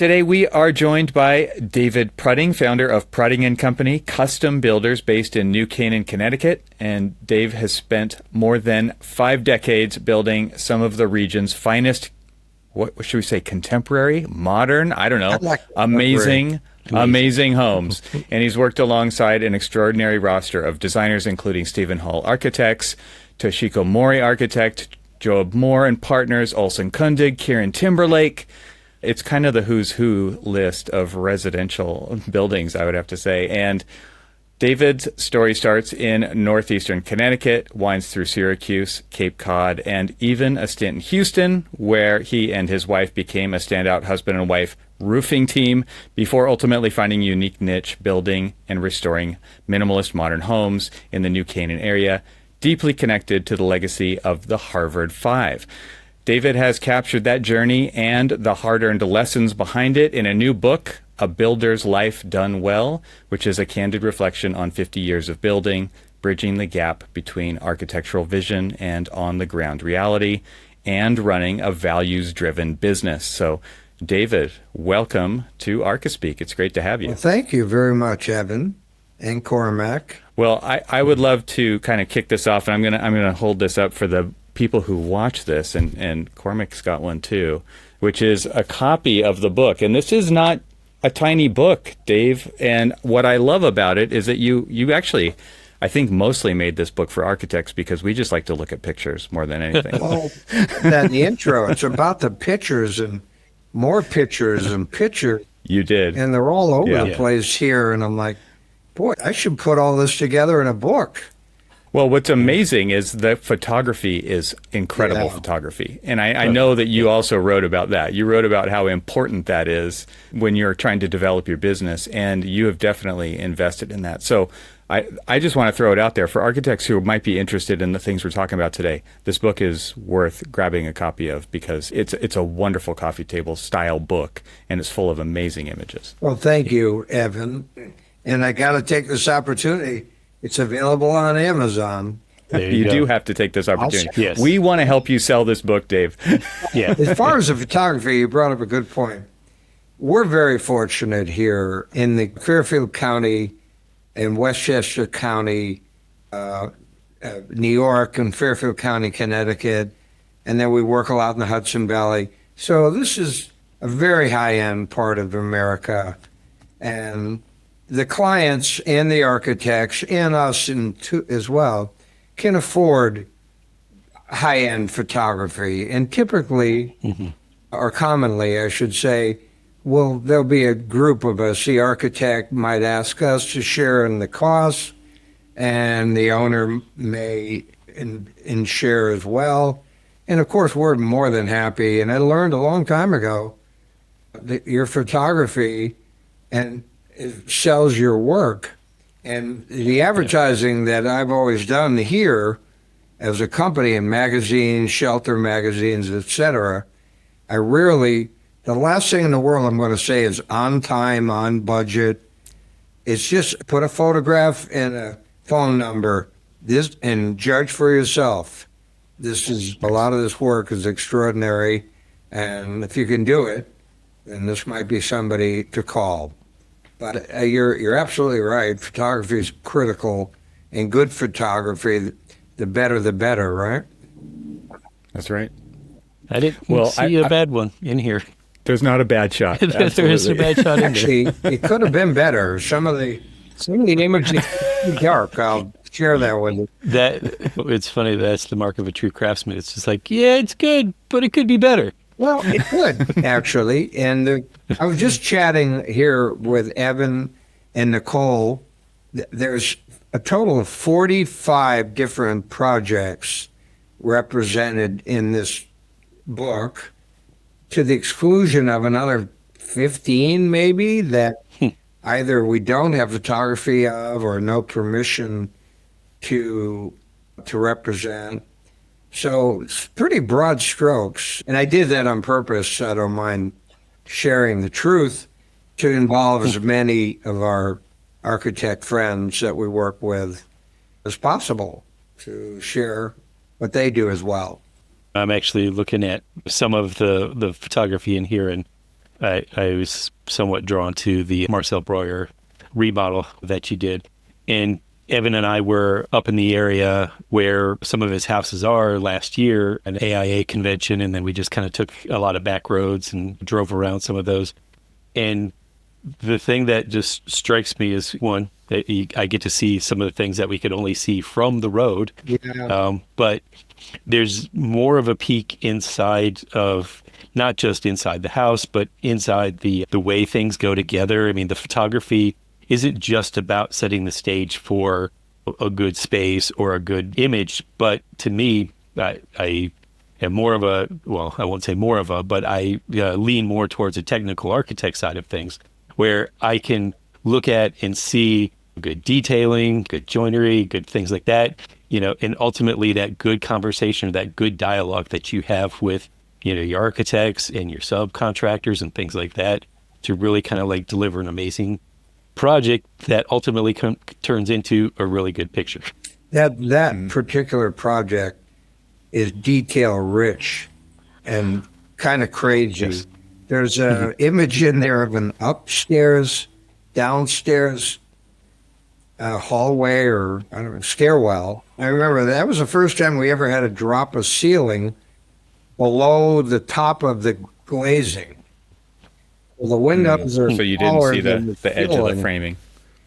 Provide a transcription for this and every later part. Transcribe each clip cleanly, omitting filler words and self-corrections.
Today we are joined by David Prutting, founder of Prutting and Company, custom builders based in New Canaan, Connecticut. And Dave has spent more than 5 decades building some of the region's finest, what should we say, contemporary, modern, I don't know, amazing homes. And he's worked alongside an extraordinary roster of designers, including Stephen Hall Architects, Toshiko Mori Architect, Joab Moore and Partners, Olson Kundig, Kieran Timberlake. It's kind of the who's who list of residential buildings, I would have to say. And David's story starts in northeastern Connecticut, winds through Syracuse, Cape Cod, and even a stint in Houston, where he and his wife became a standout husband and wife roofing team before ultimately finding a unique niche building and restoring minimalist modern homes in the New Canaan area, deeply connected to the legacy of the Harvard Five. David has captured that journey and the hard-earned lessons behind it in a new book, A Builder's Life Done Well, which is a candid reflection on 50 years of building, bridging the gap between architectural vision and on-the-ground reality, and running a values-driven business. So, David, welcome to ArchiSpeak. It's great to have you. Well, thank you very much, Evan and Cormac. Well, I would love to kind of kick this off, and I'm gonna hold this up for the people who watch this, and Cormac's got one too, which is a copy of the book. And this is not a tiny book, Dave. And what I love about it is that you actually, I think, mostly made this book for architects because we just like to look at pictures more than anything. Well, that in the intro, it's about the pictures and more pictures and pictures. You did. And they're all over the place here. And I'm like, boy, I should put all this together in a book. Well, what's amazing is the photography is incredible photography. And I know that you also wrote about that. You wrote about how important that is when you're trying to develop your business, and you have definitely invested in that. So I just want to throw it out there for architects who might be interested in the things we're talking about today. This book is worth grabbing a copy of because it's a wonderful coffee table style book, and it's full of amazing images. Well, thank you, Evan. And I got to take this opportunity. It's available on Amazon. You do have to take this opportunity. Yes. We want to help you sell this book, Dave. Yeah. As far as the photography, you brought up a good point. We're very fortunate here in the Fairfield County and Westchester County, New York, and Fairfield County, Connecticut. And then we work a lot in the Hudson Valley. So this is a very high-end part of America. And the clients and the architects and us as well can afford high-end photography. And typically, or commonly, I should say, there'll be a group of us. The architect might ask us to share in the costs, and the owner may share as well. And of course, we're more than happy. And I learned a long time ago that your photography and it sells your work. And the advertising that I've always done here as a company in magazines, shelter magazines, etc., the last thing in the world I'm going to say is on time, on budget. It's just put a photograph and a phone number and judge for yourself. A lot of this work is extraordinary. And if you can do it, then this might be somebody to call. But you're absolutely right. Photography is critical, and good photography, the better, right? That's right. I didn't see a bad one in here. There's not a bad shot. There is a bad shot in Actually, it could have been better. Some of the images are dark. I'll share that with you. It's funny. That's the mark of a true craftsman. It's just like, yeah, it's good, but it could be better. Well, it could, actually. And I was just chatting here with Evan and Nicole. There's a total of 45 different projects represented in this book, to the exclusion of another 15 maybe that either we don't have photography of or no permission to represent. So it's pretty broad strokes. And I did that on purpose. I don't mind sharing the truth to involve as many of our architect friends that we work with as possible to share what they do as well. I'm actually looking at some of the photography in here, and I was somewhat drawn to the Marcel Breuer remodel that you did. And Evan and I were up in the area where some of his houses are last year, an AIA convention, and then we just kind of took a lot of back roads and drove around some of those. And the thing that just strikes me is, one, that I get to see some of the things that we could only see from the road. Yeah. But there's more of a peek inside of, not just inside the house, but inside the way things go together. I mean, the photography isn't just about setting the stage for a good space or a good image, but to me, I am more of a, well, I won't say more of a, but I lean more towards the technical architect side of things, where I can look at and see good detailing, good joinery, good things like that, and ultimately that good conversation, that good dialogue that you have with, your architects and your subcontractors and things like that, to really kind of like deliver an amazing project that ultimately turns into a really good picture. That particular project is detail rich and kind of crazy. Yes. There's an image in there of an upstairs, downstairs hallway, or I don't know, stairwell. I remember that was the first time we ever had to drop a ceiling below the top of the glazing. Well, the windows are So you didn't taller see than the edge of the ceiling. framing.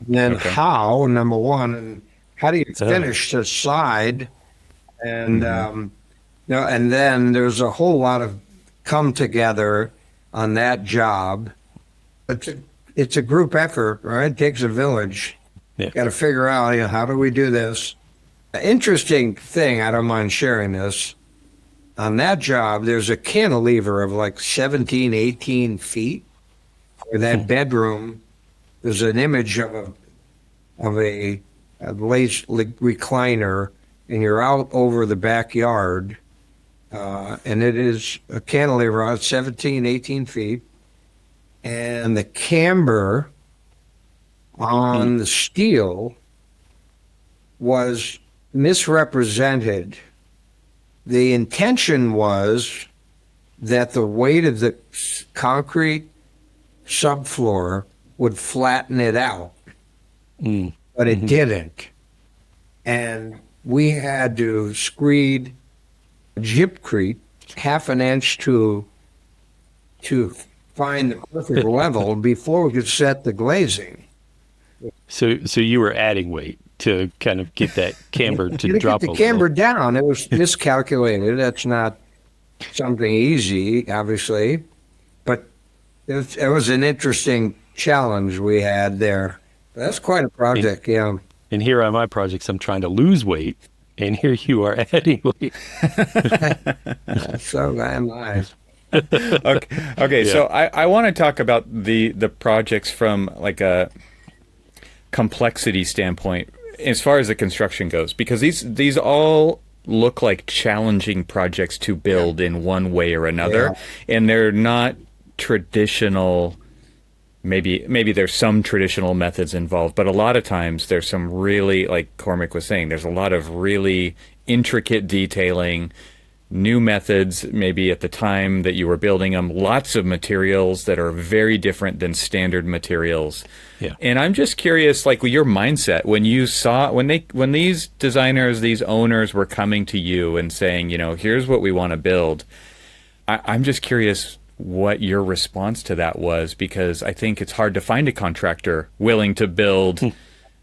And then Okay. how, number one, and how do you finish the side? And and then there's a whole lot of come together on that job. It's a group effort, right? It takes a village. Yeah. Got to figure out, how do we do this? The interesting thing, I don't mind sharing this. On that job, there's a cantilever of like 17, 18 feet. For that bedroom, there's an image of a lace recliner, and you're out over the backyard, and it is a cantilever out 17, 18 feet, and the camber on the steel was misrepresented. The intention was that the weight of the concrete subfloor would flatten it out, but it didn't. And we had to screed gypcrete half an inch to find the perfect level before we could set the glazing. So you were adding weight to kind of get that camber to drop get a the camber little. down. It was miscalculated. That's not something easy, obviously, but it was an interesting challenge we had there. That's quite a project, yeah. And here on my projects, I'm trying to lose weight, and here you are adding weight. So am I. Okay. Yeah. So I want to talk about the projects from like a complexity standpoint as far as the construction goes, because these all look like challenging projects to build in one way or another, and they're not traditional. Maybe there's some traditional methods involved, but a lot of times there's some really, like Cormac was saying, there's a lot of really intricate detailing, new methods maybe at the time that you were building them, lots of materials that are very different than standard materials. Yeah. And I'm just curious, like your mindset when you saw when these designers, these owners were coming to you and saying, here's what we want to build. I'm just curious what your response to that was, because I think it's hard to find a contractor willing to build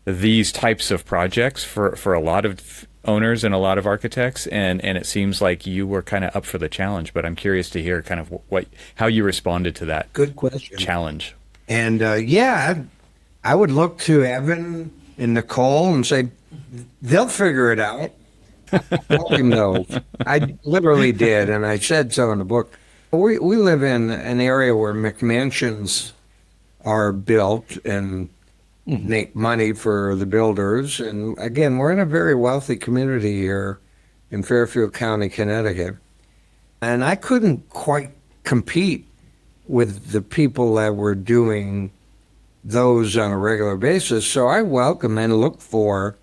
these types of projects for a lot of owners and a lot of architects, and it seems like you were kind of up for the challenge, but I'm curious to hear kind of how you responded to that Good question. challenge. And I would look to Evan and Nicole and say, they'll figure it out. Help him though. I literally did, and I said so in the book. We live in an area where McMansions are built and make money for the builders. And again, we're in a very wealthy community here in Fairfield County, Connecticut. And I couldn't quite compete with the people that were doing those on a regular basis. So I welcome and look for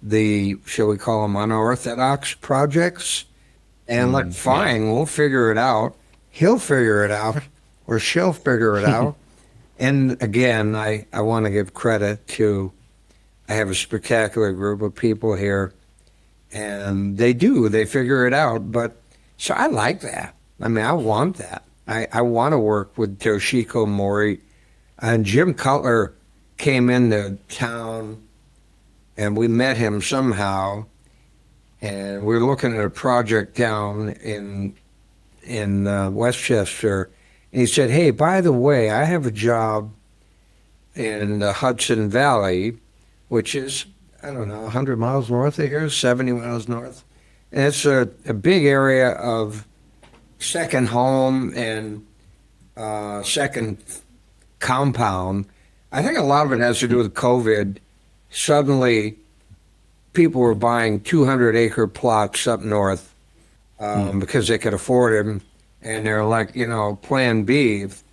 the, shall we call them, unorthodox projects. And fine, we'll figure it out. He'll figure it out, or she'll figure it out. And again, I want to give credit to, I have a spectacular group of people here, and they figure it out. But so I like that. I mean, I want that. I want to work with Toshiko Mori. And Jim Cutler came into town, and we met him somehow, and we were looking at a project down in Westchester, and he said, "Hey, by the way, I have a job in the Hudson Valley, which is, I don't know, 100 miles north of here, 70 miles north. And it's a big area of second home and second compound. I think a lot of it has to do with COVID. Suddenly, people were buying 200-acre plots up north because they could afford them. And they're like, plan B, if,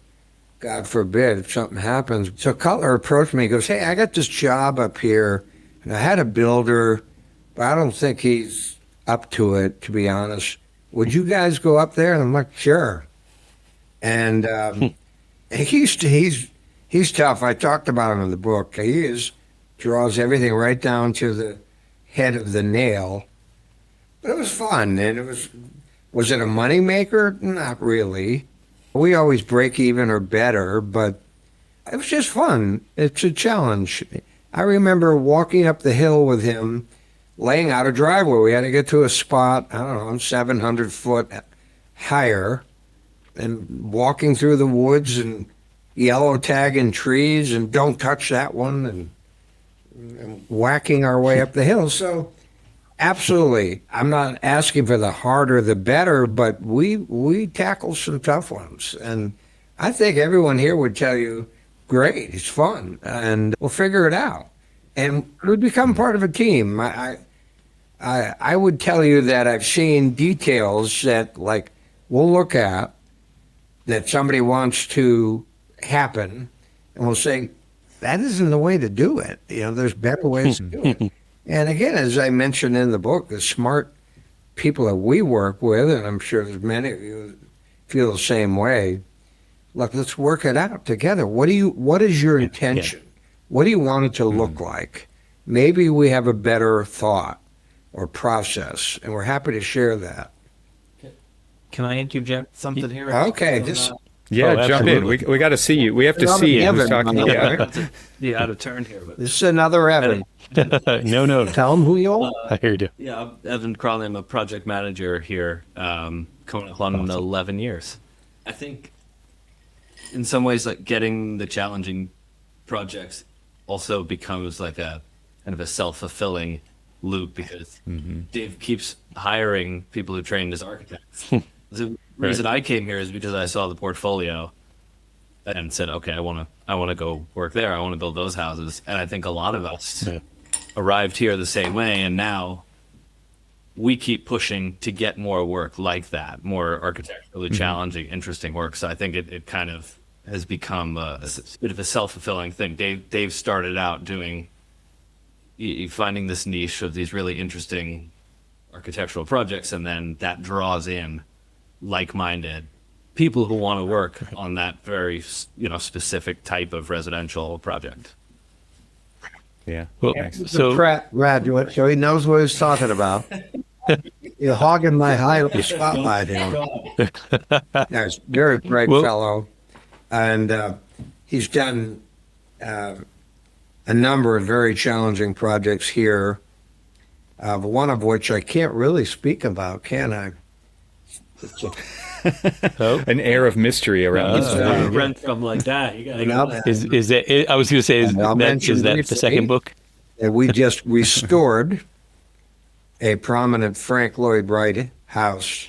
God forbid, if something happens." So Cutler approached me. He goes, "Hey, I got this job up here, and I had a builder, but I don't think he's up to it, to be honest. Would you guys go up there?" And I'm like, "Sure." And he's tough. I talked about him in the book. He draws everything right down to the head of the nail. But it was fun, and was it a moneymaker? Not really. We always break even or better, but it was just fun. It's a challenge. I remember walking up the hill with him, laying out a driveway. We had to get to a spot, I don't know, 700 foot higher, and walking through the woods and yellow tagging trees and don't touch that one, and whacking our way up the hill. So absolutely, I'm not asking for the harder the better, but we tackle some tough ones. And I think everyone here would tell you, great, it's fun, and we'll figure it out. And we become part of a team. I would tell you that I've seen details that, like, we'll look at that somebody wants to happen, and we'll say, that isn't the way to do it. There's better ways to do it. And again, as I mentioned in the book, the smart people that we work with, and I'm sure there's many of you that feel the same way, look, let's work it out together. What is your intention? What do you want it to look like? Maybe we have a better thought or process, and we're happy to share that. Can I interject something here? Okay. Jump in. We got to see you. We have to see you. Who's talking? Yeah, out of turn here. But This is another Evan. No. Tell them who you are. I heard you. yeah, I'm Evan Cormac. I'm a project manager here, coming up on 11 years. I think in some ways, like, getting the challenging projects also becomes like a kind of a self-fulfilling loop, because Dave keeps hiring people who trained as architects. The reason I came here is because I saw the portfolio and said, okay, I want to go work there. I want to build those houses. And I think a lot of us arrived here the same way, and now we keep pushing to get more work like that, more architecturally challenging, interesting work. So I think it kind of has become a bit of a self-fulfilling thing. Dave started out finding this niche of these really interesting architectural projects, and then that draws in like-minded people who want to work on that very specific type of residential project. Yeah. Well, He's so a Pratt graduate, so he knows what he's talking about. You're hogging my spotlight here. He's a very bright fellow, and he's done a number of very challenging projects here, one of which I can't really speak about, can I? An air of mystery around this. Rent from like that. You gotta go. is that? I was going to say, is that the second book? And we just restored a prominent Frank Lloyd Wright house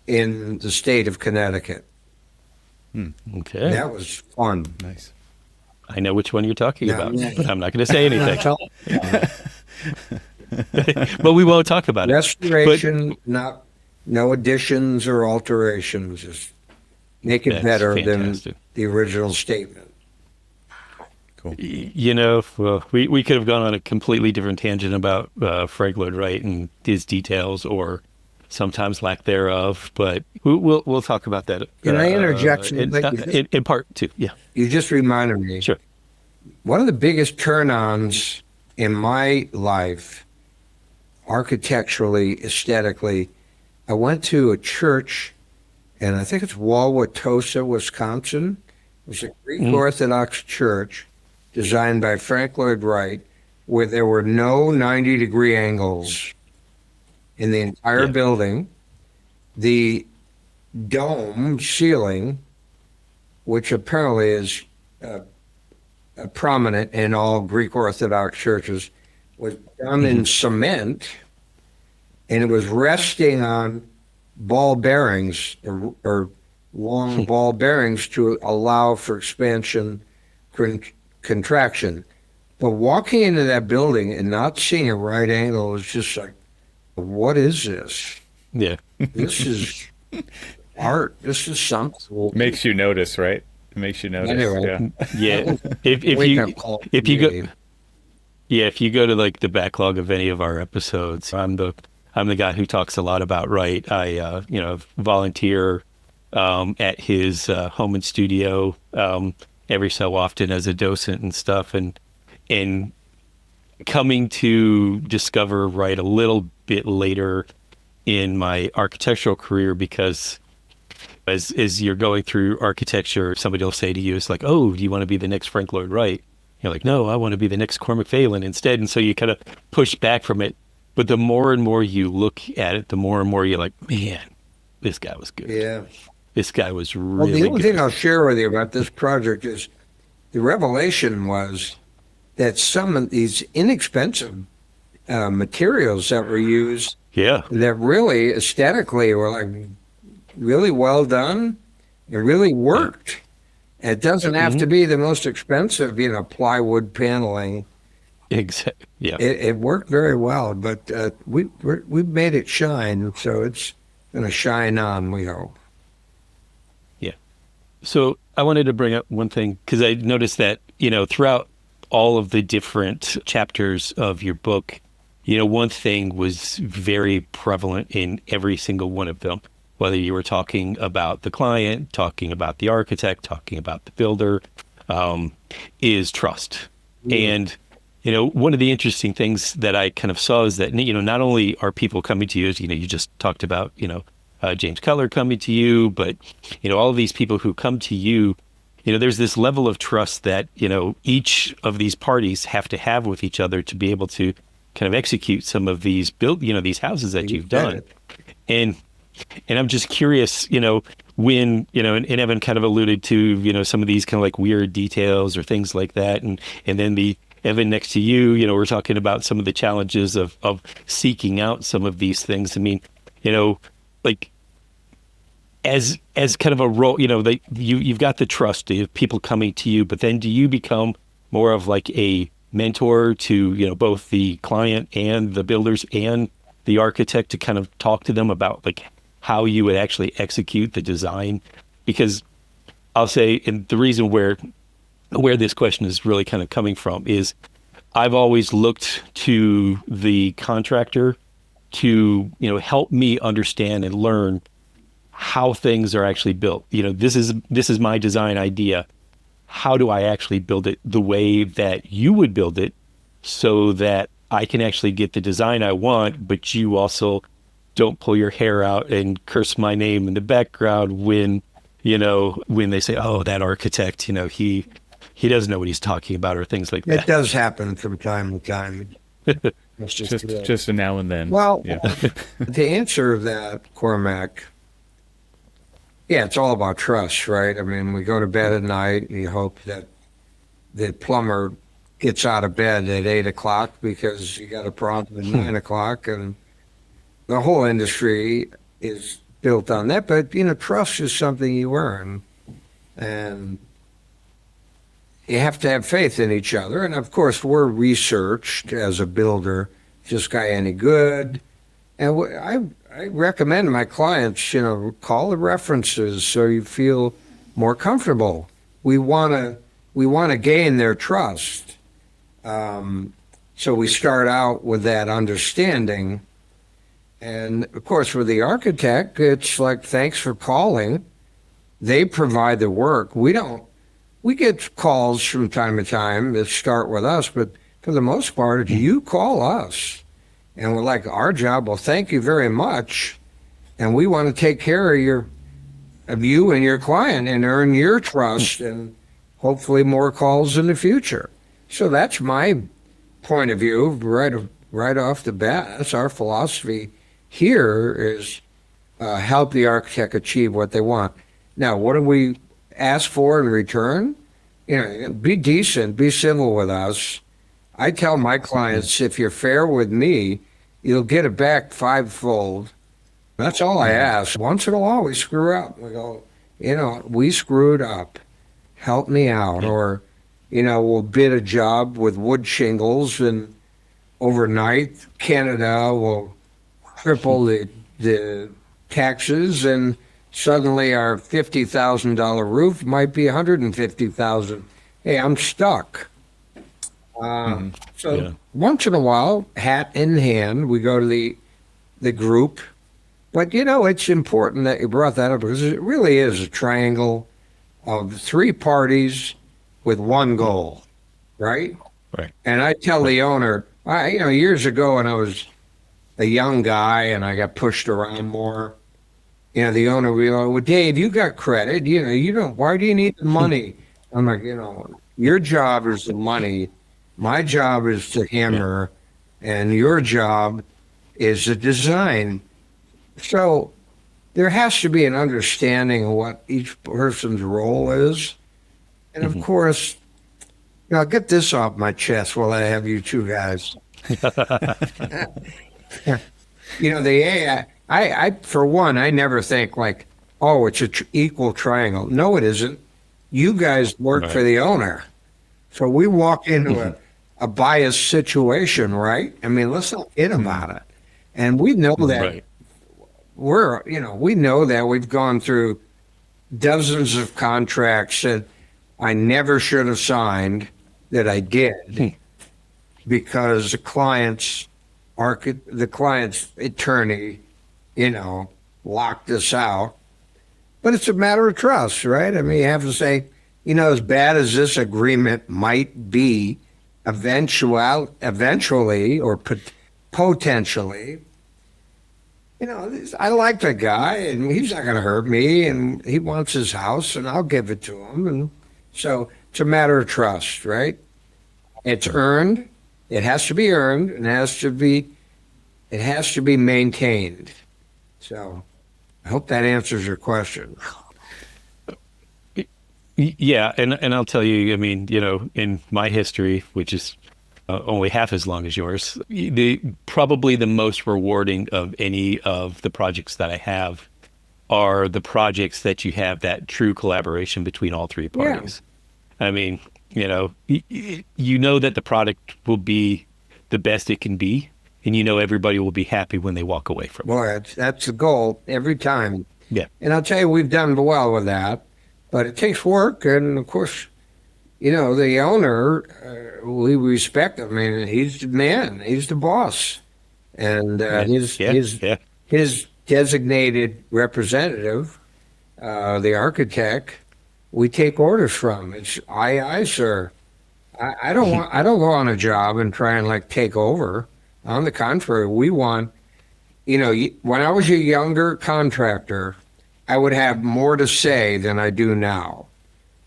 in the state of Connecticut. Okay. That was fun. Nice. I know which one you're talking about, but I'm not going to say anything. But we won't talk about it. Restoration, no additions or alterations. Just make it That's better fantastic. than the original statement. Well, we could have gone on a completely different tangent about Frank Lloyd Wright and his details, or sometimes lack thereof. But we'll talk about that. Can I interject something? In part two? Yeah, You just reminded me. sure. One of the biggest turn-ons in my life, architecturally, aesthetically, I went to a church, and I think it's Wauwatosa, Wisconsin. It was a Greek Orthodox church designed by Frank Lloyd Wright, where there were no 90-degree angles in the entire building. The dome ceiling, which apparently is prominent in all Greek Orthodox churches, was done in cement, and it was resting on ball bearings or long ball bearings to allow for expansion, contraction. But walking into that building and not seeing a right angle is just like, what is this? Yeah. This is art. This is something. Makes you notice, right? It makes you notice. Anyway. Yeah. If you go to like the backlog of any of our episodes, I'm the guy who talks a lot about Wright. I volunteer at his home and studio every so often as a docent and stuff, and coming to discover Wright a little bit later in my architectural career, because as you're going through architecture, somebody will say to you, it's like, oh, do you want to be the next Frank Lloyd Wright? You're like, no, I want to be the next Cormac Phelan instead. And so you kind of push back from it. But the more and more you look at it, the more and more you're like, man, this guy was good. Yeah. This guy was really Well, the only good. thing I'll share with you about this project is the revelation was that some of these inexpensive materials that were used Yeah. that really aesthetically were like really well done. It really worked. It doesn't have to be the most expensive, plywood paneling. Exactly. Yeah. It worked very well, but we've made it shine, so it's going to shine on, we hope. Yeah. So I wanted to bring up one thing, because I noticed that, throughout all of the different chapters of your book, one thing was very prevalent in every single one of them, whether you were talking about the client, talking about the architect, talking about the builder, is trust. And, one of the interesting things that I kind of saw is that, not only are people coming to you, as, you just talked about, James Cutler coming to you, but, all of these people who come to you, there's this level of trust that, each of these parties have to have with each other to be able to kind of execute some of these these houses that you've done. And I'm just curious, when, and Evan kind of alluded to, some of these kind of like weird details or things like that. And then the Evan next to you, we're talking about some of the challenges of seeking out some of these things. I mean, like as kind of a role, you've got the trust of people coming to you, but then do you become more of like a mentor to, both the client and the builders and the architect to kind of talk to them about like how you would actually execute the design? Because I'll say, and the reason where this question is really kind of coming from is I've always looked to the contractor to, help me understand and learn how things are actually built. This is my design idea. How do I actually build it the way that you would build it so that I can actually get the design I want, but you also don't pull your hair out and curse my name in the background when they say, oh, that architect, he doesn't know what he's talking about, or things like that. It does happen from time to time. It's Just a now and then. Well, Yeah. to answer that, Cormac, yeah, it's all about trust, right? I mean, we go to bed at night and you hope that the plumber gets out of bed at 8 o'clock because you got a problem at 9 o'clock, and the whole industry is built on that. But, trust is something you earn, and you have to have faith in each other. And of course, we're researched as a builder. Is this guy any good? And I recommend my clients, call the references so you feel more comfortable. We want to gain their trust. So we start out with that understanding, And of course, with the architect, it's like, thanks for calling. They provide the work. We don't. We get calls from time to time that start with us, but for the most part, it's you call us. And we're like, our job, well, thank you very much. And we want to take care of you and your client and earn your trust and hopefully more calls in the future. So that's my point of view right off the bat. That's our philosophy here is help the architect achieve what they want. Now, what do we ask for in return? You know, be decent, be civil with us. I tell my clients, if you're fair with me, you'll get it back fivefold. That's all I ask. Once in a while, we screw up. We go, we screwed up. Help me out. Or, we'll bid a job with wood shingles, and overnight, Canada will triple the taxes, and suddenly our $50,000 roof might be $150,000. Hey, I'm stuck. Once in a while, hat in hand, we go to the group. But, it's important that you brought that up because it really is a triangle of three parties with one goal, right? Right. And I tell the owner, years ago when I was a young guy and I got pushed around more, the owner would be like, well, Dave, you got credit. Why do you need the money? I'm like, your job is the money. My job is to hammer, and your job is the design. So there has to be an understanding of what each person's role is. And of course, I'll get this off my chest while I have you two guys. The AI, I for one, I never think like, oh, it's an equal triangle. No, it isn't. You guys work for the owner. So we walk into a biased situation, right? I mean, let's not kid about it. And we know that we know that we've gone through dozens of contracts that I never should have signed that I did because the client's attorney, locked us out. But it's a matter of trust, right? I mean, you have to say, as bad as this agreement might be, eventually or potentially, I like the guy, and he's not going to hurt me, and he wants his house, and I'll give it to him. And so it's a matter of trust, right? It's earned. It has to be earned, and it has to be maintained. So I hope that answers your question. Yeah, and I'll tell you, I mean, in my history, which is only half as long as yours, probably the most rewarding of any of the projects that I have are the projects that you have that true collaboration between all three parties. Yeah. I mean, you know that the product will be the best it can be, and everybody will be happy when they walk away from it. Boy, that's the goal every time. Yeah. And I'll tell you, we've done well with that, but it takes work, and of course, the owner, we respect him. I mean, he's the man. He's the boss. And his designated representative, the architect, we take orders from. It's aye, sir. I don't go on a job and try and take over. On the contrary, we want, when I was a younger contractor, I would have more to say than I do now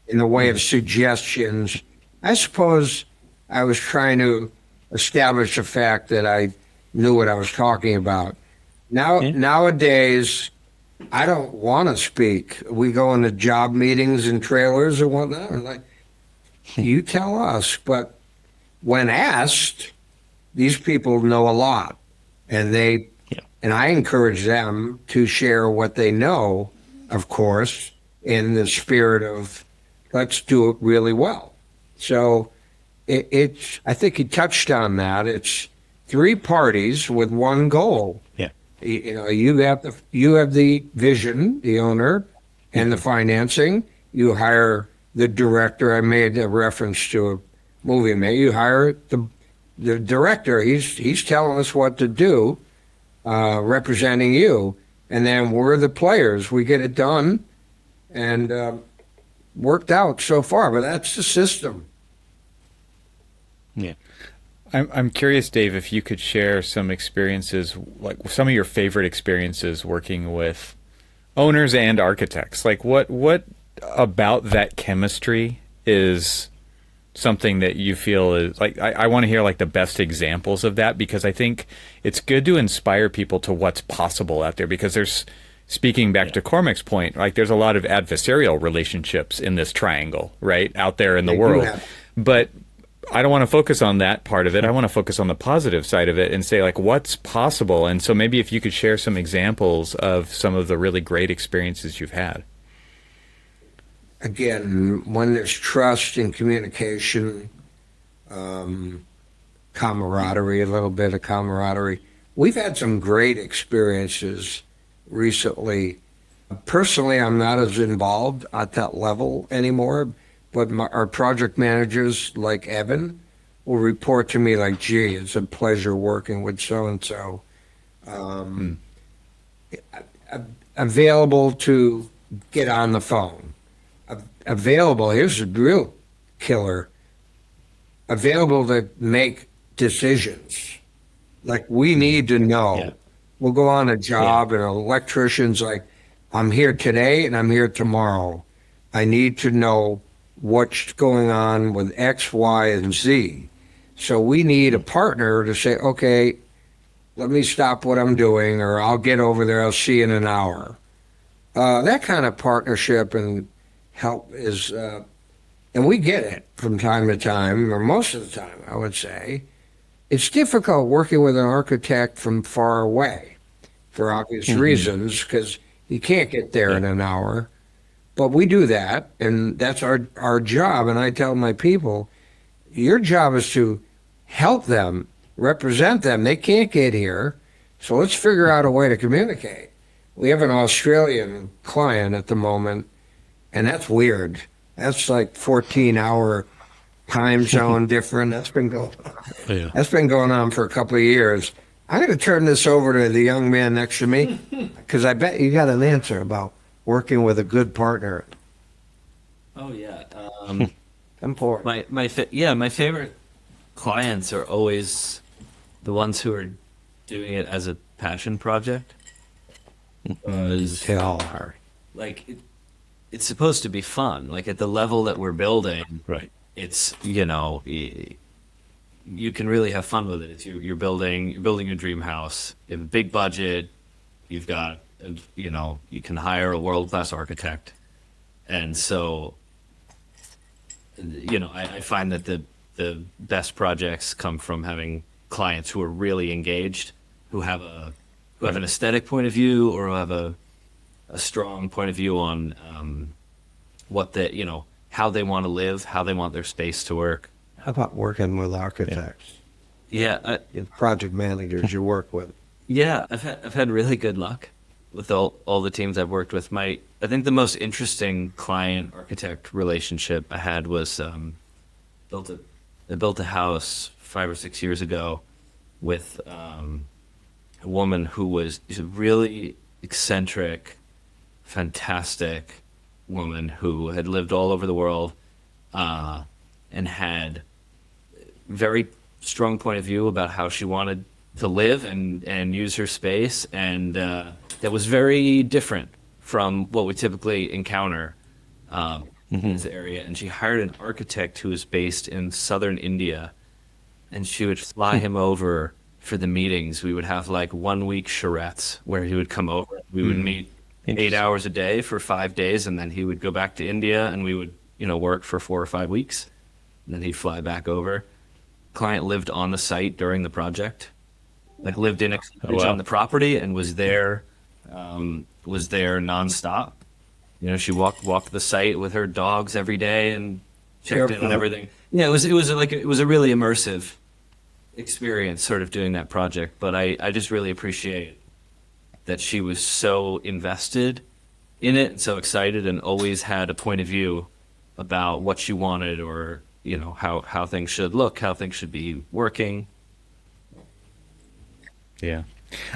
in the way of suggestions. I suppose I was trying to establish the fact that I knew what I was talking about. Nowadays, I don't want to speak. We go into job meetings and trailers and whatnot. I'm like, you tell us. But when asked, these people know a lot, and and I encourage them to share what they know, of course, in the spirit of let's do it really well. So I think you touched on that. It's three parties with one goal. Yeah. You have the vision, the owner, and the financing. You hire the director. I made a reference to a movie. You hire the director. He's telling us what to do. representing you, and then we're the players. We get it done, and worked out so far. But that's the system. Yeah. I'm curious, Dave, if you could share some experiences, like some of your favorite experiences working with owners and architects. Like what about that chemistry is something that you feel is like I want to hear like the best examples of that, because I think it's good to inspire people to what's possible out there, because there's, speaking back to Cormac's point, like there's a lot of adversarial relationships in this triangle, right, out there in the world. But I don't want to focus on that part of it. I want to focus on the positive side of it and say like what's possible. And so maybe if you could share some examples of some of the really great experiences you've had. Again, when there's trust and communication, camaraderie, a little bit of camaraderie. We've had some great experiences recently. Personally, I'm not as involved at that level anymore, but our project managers, like Evan, will report to me like, gee, it's a pleasure working with so-and-so. Available to get on the phone. Available, here's a real killer, available to make decisions. Like, we need to know. Yeah. We'll go on a job and an electrician's like, I'm here today and I'm here tomorrow. I need to know what's going on with X, Y, and Z. So we need a partner to say, okay, let me stop what I'm doing, or I'll get over there, I'll see you in an hour. That kind of partnership and help is, and we get it from time to time, or most of the time, I would say. It's difficult working with an architect from far away for obvious reasons, because you can't get there in an hour. But we do that, and that's our job. And I tell my people, your job is to help them, represent them. They can't get here, so let's figure out a way to communicate. We have an Australian client at the moment, and that's weird. That's like 14-hour time zone different. That's been going on for a couple of years. I'm going to turn this over to the young man next to me, because I bet you got an answer about working with a good partner. Oh yeah. Important. My favorite clients are always the ones who are doing it as a passion project. They all are. Like it's supposed to be fun. Like at the level that we're building, Right. it's you can really have fun with it. It's you're building a dream house. You have a big budget. You've got you can hire a world-class architect, and so I find that the best projects come from having clients who are really engaged, who have an aesthetic point of view, or who have a strong point of view on what how they want to live, how they want their space to work. How about working with architects? Yeah, Project managers you work with. yeah, I've had really good luck with all the teams I've worked with. I think the most interesting client architect relationship I had was I built a house 5 or 6 years ago with a woman who was a really eccentric, fantastic woman who had lived all over the world and had very strong point of view about how she wanted to live and use her space, and that was very different from what we typically encounter in this area. And she hired an architect who was based in southern India, and she would fly him over for the meetings. We would have like 1 week charrettes where he would come over. We would meet 8 hours a day for 5 days, and then he would go back to India, and we would work for 4 or 5 weeks, and then he'd fly back over. Client lived on the site during the project, like lived in on the property, and was there nonstop. She walked the site with her dogs every day and checked in on everything. Yeah, it was a really immersive experience, sort of doing that project. But I just really appreciate that she was so invested in it and so excited, and always had a point of view about what she wanted, or how things should look, how things should be working. Yeah.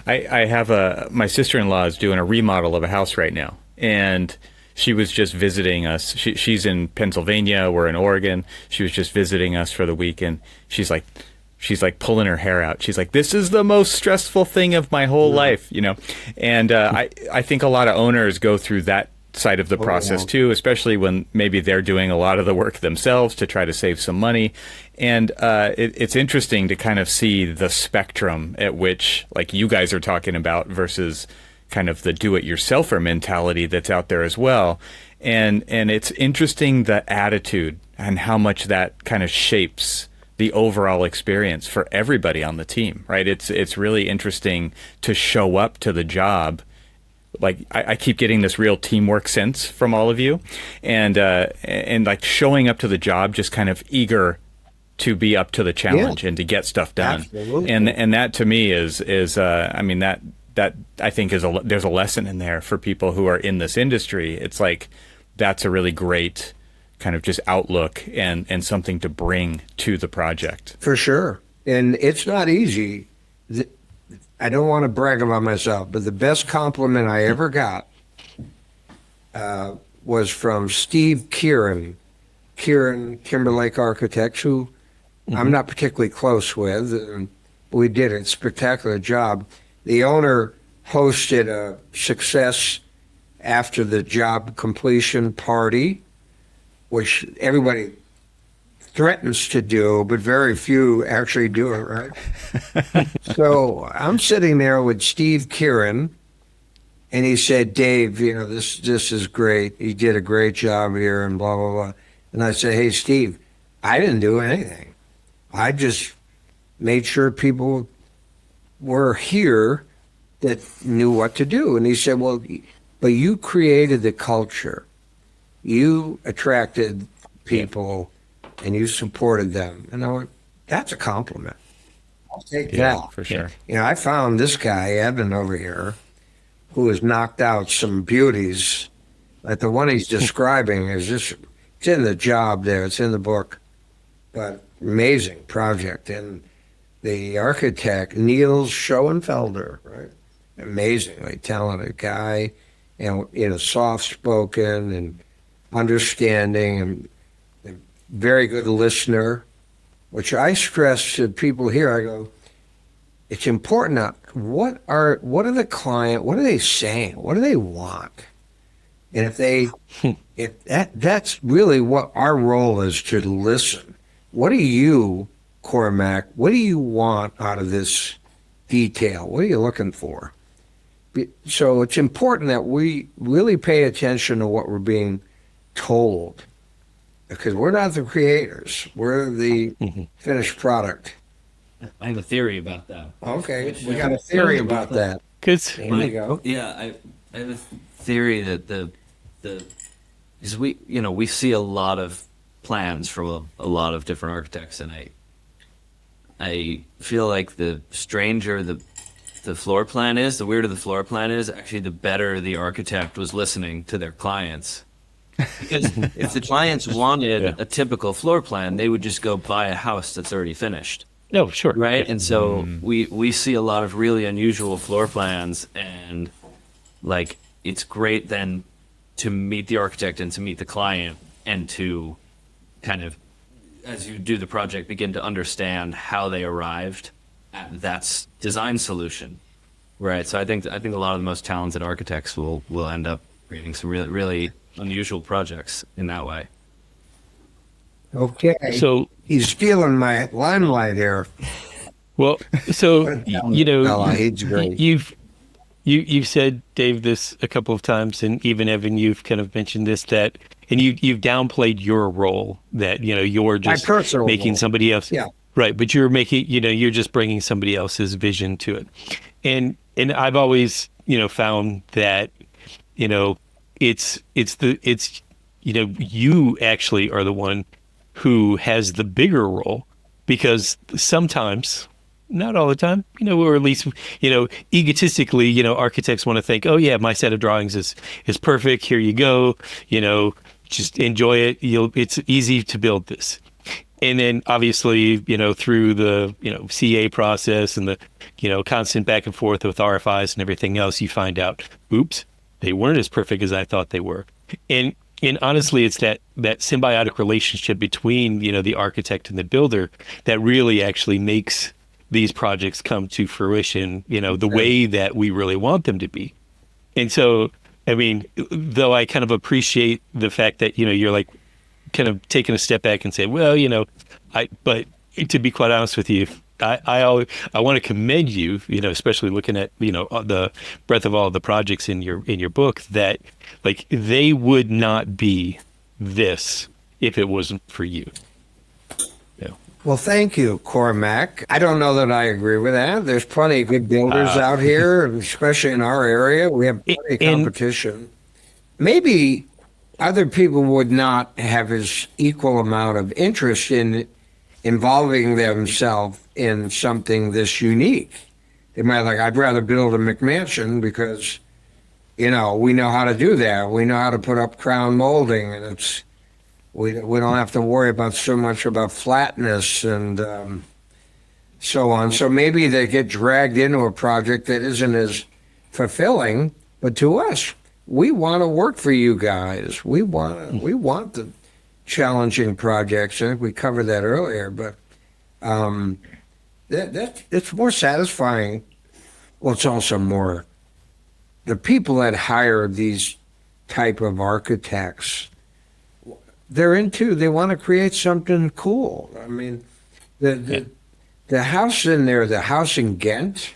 I have my sister-in-law is doing a remodel of a house right now, and she was just visiting us. She's in Pennsylvania, we're in Oregon. She was just visiting us for the weekend. She's like pulling her hair out. She's like, "This is the most stressful thing of my whole life," you know. And I think a lot of owners go through that side of the process too, especially when maybe they're doing a lot of the work themselves to try to save some money. And it's interesting to kind of see the spectrum at which, like you guys are talking about, versus kind of the do-it-yourselfer mentality that's out there as well. And it's interesting the attitude and how much that kind of shapes the overall experience for everybody on the team, right? It's really interesting to show up to the job. Like I keep getting this real teamwork sense from all of you, and like showing up to the job just kind of eager to be up to the challenge and to get stuff done. Absolutely. And that to me is I mean that I think there's a lesson in there for people who are in this industry. It's like that's a really great kind of just outlook and something to bring to the project. For sure. And it's not easy. I don't want to brag about myself, but the best compliment I ever got was from Steve Kieran, Timberlake Architects, who I'm not particularly close with. And we did a spectacular job. The owner hosted a success after the job completion party, which everybody threatens to do, but very few actually do it, right? So I'm sitting there with Steve Kieran, and he said, "Dave, you know, this is great. You did a great job here," and blah, blah, blah. And I said, "Hey, Steve, I didn't do anything. I just made sure people were here that knew what to do." And he said, "Well, but you created the culture. You attracted people and you supported them." And I went, "That's a compliment. I'll take that." For sure. You know, I found this guy, Evan, over here, who has knocked out some beauties. Like the one he's describing is just, it's in the job there, it's in the book. But amazing project. And the architect, Niels Schoenfelder, right? Amazingly talented guy, and you know, soft-spoken and understanding and very good listener, which I stress to people here. I go, it's important that what are the client, what are they saying? What do they want? And if that's really what our role is, to listen. What do you, Cormac, what do you want out of this detail? What are you looking for? So it's important that we really pay attention to what we're being told, because we're not the creators. We're the finished product. I have a theory about that. Okay, we got a theory about that. Good. There you go. Yeah, I have a theory that because we see a lot of plans from a lot of different architects, and I feel like the stranger the floor plan is, the weirder the floor plan is, actually the better the architect was listening to their clients. Because if the clients wanted a typical floor plan, they would just go buy a house that's already finished. No, sure. Right? And so we see a lot of really unusual floor plans, and like it's great then to meet the architect and to meet the client and to kind of, as you do the project, begin to understand how they arrived at that design solution. Right. So I think a lot of the most talented architects will end up creating some really, really unusual projects in that way. Okay. So He's stealing my limelight here. well, so you know, No, he's great. you've said, Dave, this a couple of times, and even Evan, you've kind of mentioned this, that, and you've downplayed your role, that you know you're just personal making role. somebody else, Yeah. right, but you're making, you know, you're just bringing somebody else's vision to it, and I've always, you know, found that, you know, it's you know, you actually are the one who has the bigger role, because sometimes, not all the time, you know, or at least, you know, egotistically, you know, architects want to think, oh yeah, my set of drawings is perfect. Here you go. You know, just enjoy it. It's easy to build this. And then obviously, through the, CA process and the, constant back and forth with RFIs and everything else, you find out, oops, they weren't as perfect as I thought they were. And honestly, it's that symbiotic relationship between, the architect and the builder that really actually makes these projects come to fruition, the way that we really want them to be. And so, I mean, though I kind of appreciate the fact that, you're like kind of taking a step back and say, well, but to be quite honest with you, I want to commend you, especially looking at, the breadth of all of the projects in your book, that like they would not be this if it wasn't for you. Yeah. Well, thank you, Cormac. I don't know that I agree with that. There's plenty of good builders out here, especially in our area. We have plenty of competition. Maybe other people would not have as equal amount of interest in involving themselves in something this unique. They might like, I'd rather build a McMansion because, we know how to do that. We know how to put up crown molding, and we don't have to worry about so much about flatness and so on. So maybe they get dragged into a project that isn't as fulfilling, but to us, we want to work for you guys. We want the challenging projects. I think we covered that earlier, but it's more satisfying. Well, it's also more the people that hire these type of architects. They want to create something cool. I mean, the house in there, the house in Ghent.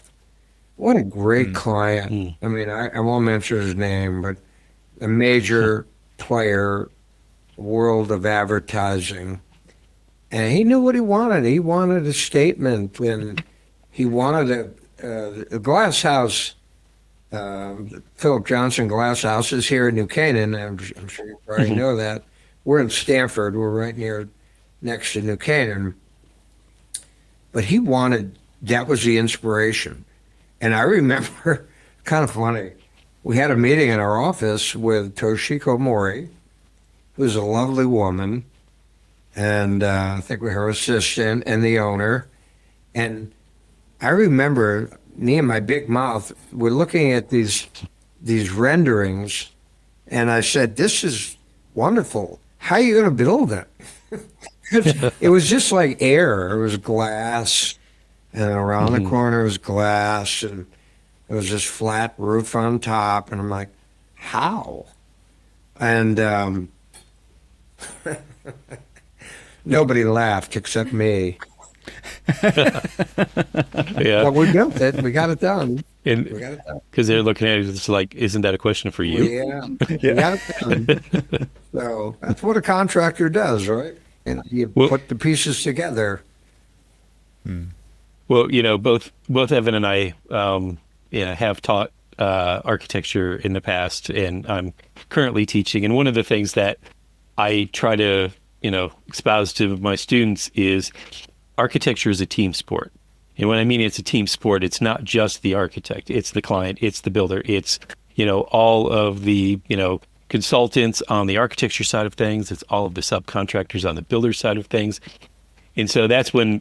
What a great client. I mean, I won't mention his name, but a major player, world of advertising. And he knew what he wanted. He wanted a statement, and he wanted a glass house. Philip Johnson Glass House is here in New Canaan. I'm sure you probably know that. We're in Stanford. We're right next to New Canaan. But that was the inspiration. And I remember, kind of funny, we had a meeting in our office with Toshiko Mori, who's a lovely woman, and I think we're her assistant and the owner. And I remember me and my big mouth were looking at these renderings, and I said, "This is wonderful. How are you going to build it?" It was just like air. It was glass. And around the corner was glass, and there was this flat roof on top. And I'm like, how? And nobody laughed except me. Yeah. But we built it. We got it done. Because they're looking at it, it's like, isn't that a question for you? Yeah. We got it done. So that's what a contractor does, right? And you put the pieces together. Well, both Evan and I, have taught architecture in the past, and I'm currently teaching. And one of the things that I try to, espouse to my students is architecture is a team sport. And when I mean it's a team sport, it's not just the architect, it's the client, it's the builder, it's, all of the, consultants on the architecture side of things, it's all of the subcontractors on the builder side of things. And so that's when,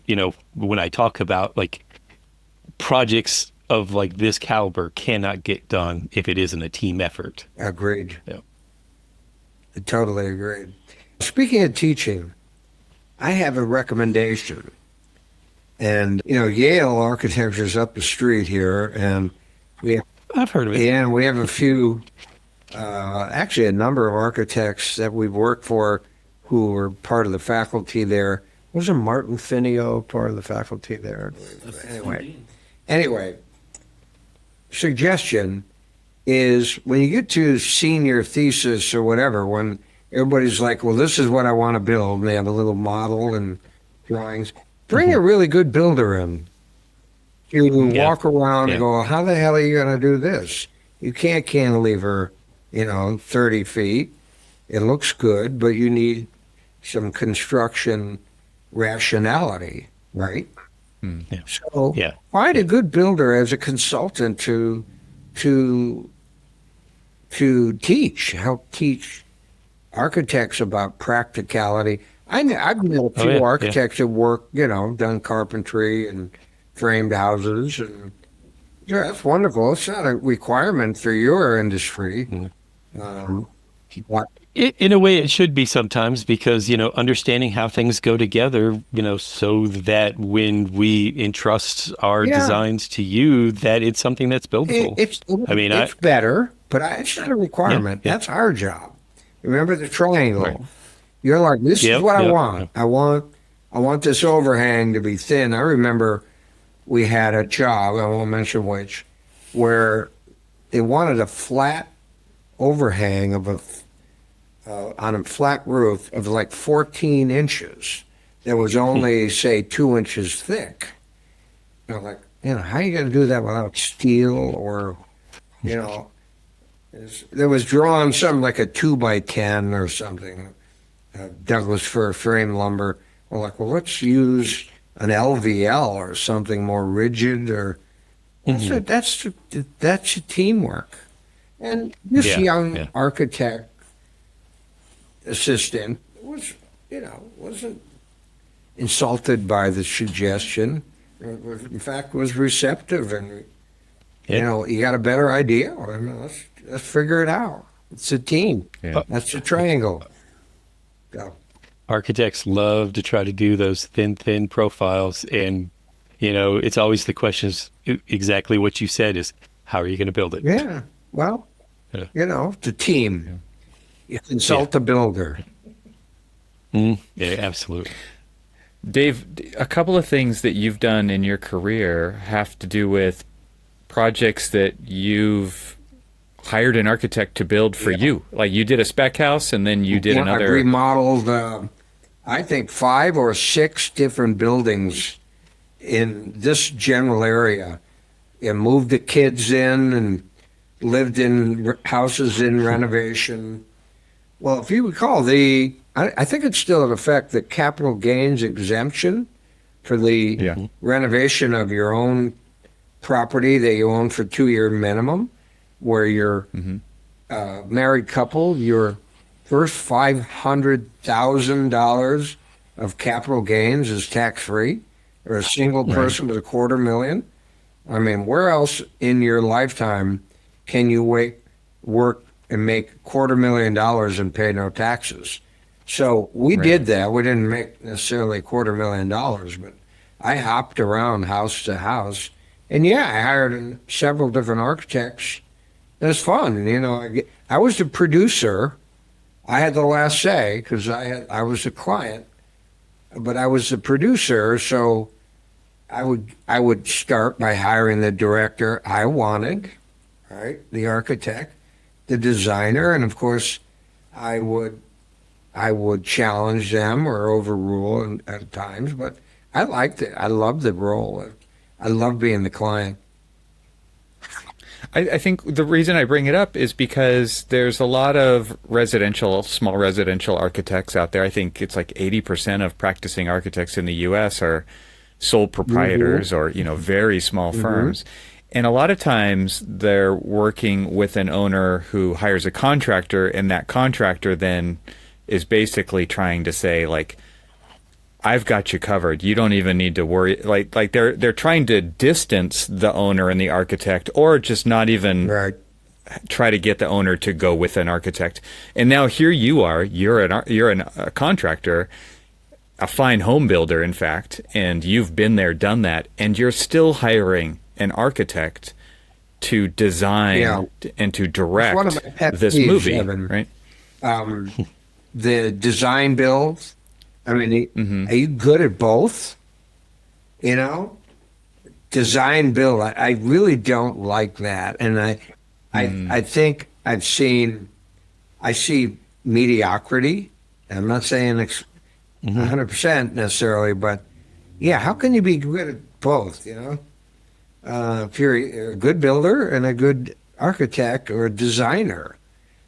when I talk about like projects of like this caliber cannot get done if it isn't a team effort. Agreed. Yeah. I totally agreed. Speaking of teaching, I have a recommendation. And, Yale Architecture is up the street here, and I've heard of it. Yeah, and we have a few, actually a number of architects that we've worked for who were part of the faculty there. Wasn't Martin Finio part of the faculty there? Anyway, suggestion is when you get to senior thesis or whatever, when everybody's like, well, this is what I want to build, and they have a little model and drawings, bring a really good builder in. You walk around and go, how the hell are you going to do this? You can't cantilever, 30 feet. It looks good, but you need some construction rationality, right? Yeah. So find a good builder as a consultant to help teach architects about practicality. I've met a few yeah, architects that work, done carpentry and framed houses, and yeah, that's wonderful. It's not a requirement for your industry. Um, what? In a way, it should be sometimes because, understanding how things go together, so that when we entrust our Yeah, designs to you, that it's something that's it, buildable. it's I mean, it's better, but it's not a yeah, requirement. yeah, That's our job. Remember the right. triangle. You're like, this is Yep, what I yep, want. yep. I want this overhang to be thin. I remember we had a job, I won't mention which, where they wanted a flat overhang on a flat roof of like 14 inches that was only, say, 2 inches thick. Like, how are you going to do that without steel or, you know, there was drawn something like a 2 by 10 or something, Douglas fir frame lumber. We're like, well, let's use an LVL or something more rigid, or Mhm. that's your teamwork. And this Yeah, young yeah. architect assistant wasn't insulted by the suggestion. In fact, was receptive, and Yeah. you got a better idea. Well, let's figure it out. It's a team. Yeah. That's a triangle. Go. Architects love to try to do those thin profiles. And, it's always the question is exactly what you said is, how are you going to build it? Yeah. Well, Yeah. it's a team. You consult the builder. Yeah, absolutely. Dave, a couple of things that you've done in your career have to do with projects that you've hired an architect to build for you. Like you did a spec house and then you did I've another. remodeled, I think, 5 or 6 different buildings in this general area, and moved the kids in and lived in houses in renovation. Well, if you recall, I think it's still in effect, the capital gains exemption for the Yeah. renovation of your own property that you own for 2-year minimum, where you're a married couple, your first $500,000 of capital gains is tax free, or a single person with $250,000. I mean, where else in your lifetime can you work and make $250,000 and pay no taxes? So we did that. We didn't make necessarily $250,000, but I hopped around house to house, and yeah, I hired several different architects. It was fun. I was the producer. I had the last say because I was the client, but I was the producer. So I would start by hiring the director I wanted, right? The architect, the designer, and of course, I would challenge them or overrule at times. But I liked it. I loved the role. I love being the client. I think the reason I bring it up is because there's a lot of small residential architects out there. I think it's like 80% of practicing architects in the U.S. are sole proprietors or, very small firms. And a lot of times they're working with an owner who hires a contractor, and that contractor then is basically trying to say, like, I've got you covered. You don't even need to worry. Like they're trying to distance the owner and the architect, or just not even try to get the owner to go with an architect. And now here you are. You're a contractor, a fine home builder, in fact, and you've been there, done that, and you're still hiring an architect to design and to direct One of my pet this peeves, movie, Evan. right? The design builds. I mean, are you good at both? Design build. I really don't like that, and I think I see mediocrity. I'm not saying 100% necessarily, but yeah, how can you be good at both? If you're a good builder and a good architect or a designer.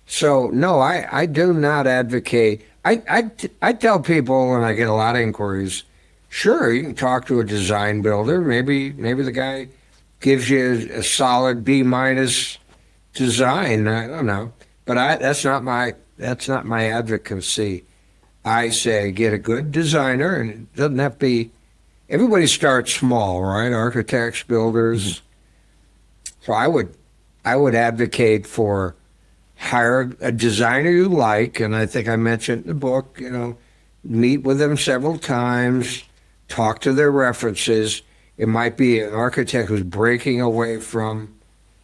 So no, I do not advocate. I tell people when I get a lot of inquiries, sure, you can talk to a design builder. Maybe the guy gives you a solid B- design. I don't know, but that's not my advocacy. I say get a good designer, and it doesn't have to be. Everybody starts small, right? Architects, builders. So I would advocate for hire a designer you like, and I think I mentioned in the book. Meet with them several times, talk to their references. It might be an architect who's breaking away from,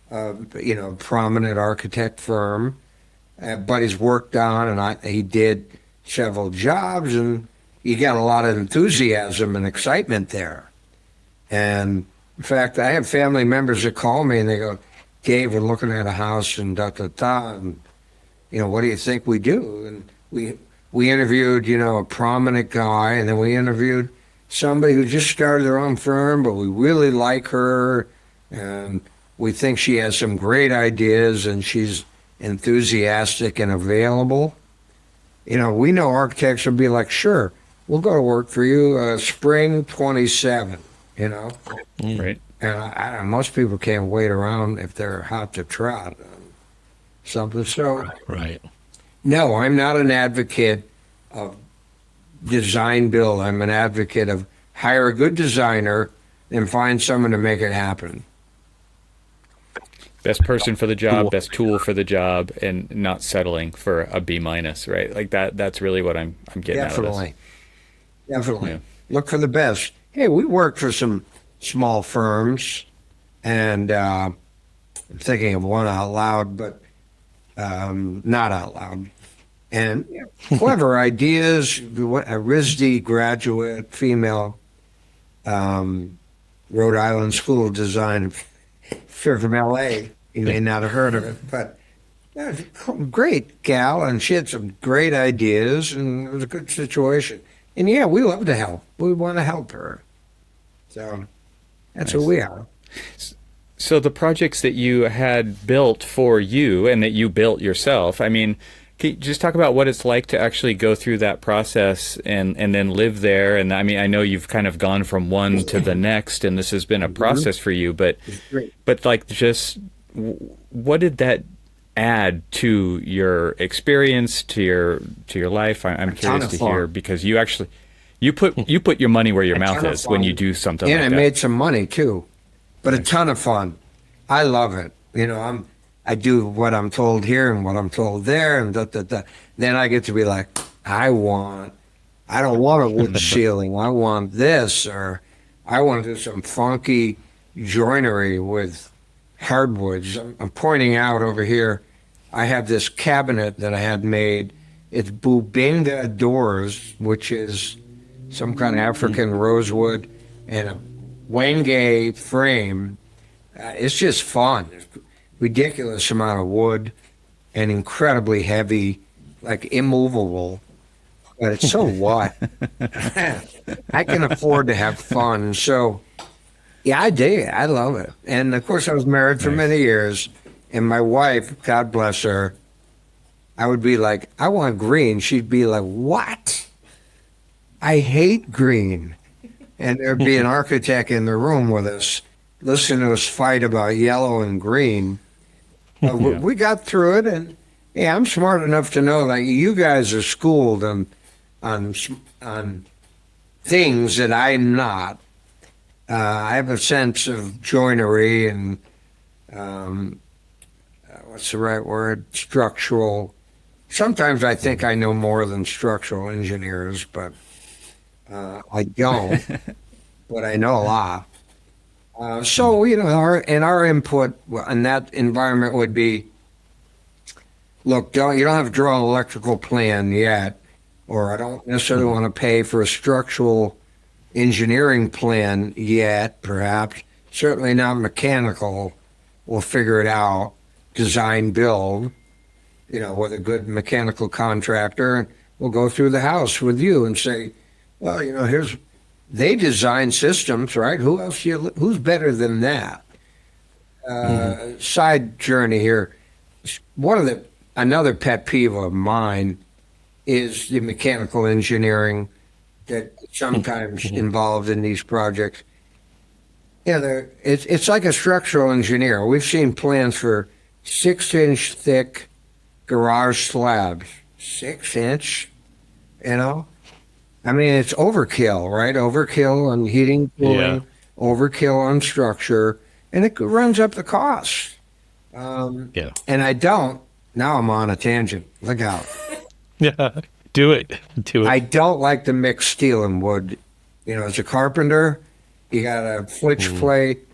prominent architect firm, but he's worked on, and he did several jobs, and you got a lot of enthusiasm and excitement there. And in fact, I have family members that call me and they go, Dave, we're looking at a house and da da da, and what do you think we do? And we interviewed, a prominent guy, and then we interviewed somebody who just started their own firm, but we really like her, and we think she has some great ideas, and she's enthusiastic and available. We know architects will be like, sure, we'll go to work for you, spring 27, Right. And most people can't wait around if they're hot to trot on something. So, Right. no, I'm not an advocate of design build. I'm an advocate of hire a good designer and find someone to make it happen. Best person for the job, best tool for the job, and not settling for a B minus, right? Like that's really what I'm getting out of this. Definitely. Yeah. Look for the best. Hey, we worked for some small firms, and I'm thinking of one out loud, but not out loud. And clever ideas, a RISD graduate, female, Rhode Island School of Design, from LA. You may not have heard of it, but great gal, and she had some great ideas, and it was a good situation. And yeah, we love to help. We want to help her. So that's who we are. So the projects that you had built for you and that you built yourself, I mean, can you just talk about what it's like to actually go through that process and then live there? And I mean, I know you've kind of gone from one to the next, and this has been a process for you, but like, just what did that add to your experience, to your life? I'm curious to hear, because you actually you put your money where your mouth is when you do something like that. And I made some money too, but a ton of fun. I love it. I do what I'm told here and what I'm told there, and da, da, da. Then I get to be like, I don't want a wood ceiling. I want this, or I want to do some funky joinery with hardwoods. I'm pointing out over here, I have this cabinet that I had made. It's Bubinga doors, which is some kind of African rosewood, and a Wenge frame. It's just fun. Ridiculous amount of wood and incredibly heavy, like immovable. But it's so what? I can afford to have fun. So, yeah, I dig it. I love it. And of course, I was married for many years. And my wife, God bless her, I would be like, I want green. She'd be like, what? I hate green. And there'd be an architect in the room with us, listening to us fight about yellow and green. We got through it, and yeah, I'm smart enough to know that you guys are schooled on things that I'm not. I have a sense of joinery and what's the right word? Structural. Sometimes I think I know more than structural engineers, but I don't. But I know a lot. So, our input in that environment would be, look, you don't have to draw an electrical plan yet, or I don't necessarily want to pay for a structural engineering plan yet, perhaps. Certainly not mechanical. We'll figure it out. Design, build, with a good mechanical contractor, and we'll go through the house with you and say, well, they design systems, right? Who's better than that? Side journey here. Another pet peeve of mine is the mechanical engineering that sometimes involved in these projects. Yeah, it's like a structural engineer. We've seen plans for 6-inch thick garage slabs. 6 inch? you know? I mean, it's overkill, right? Overkill on heating, cooling, Yeah. overkill on structure, and it runs up the cost. Yeah. And I don't, now I'm on a tangent. Look out. Yeah. Do it. Do I it. don't like to mix steel and wood. You know, as a carpenter, you got to flitch plate,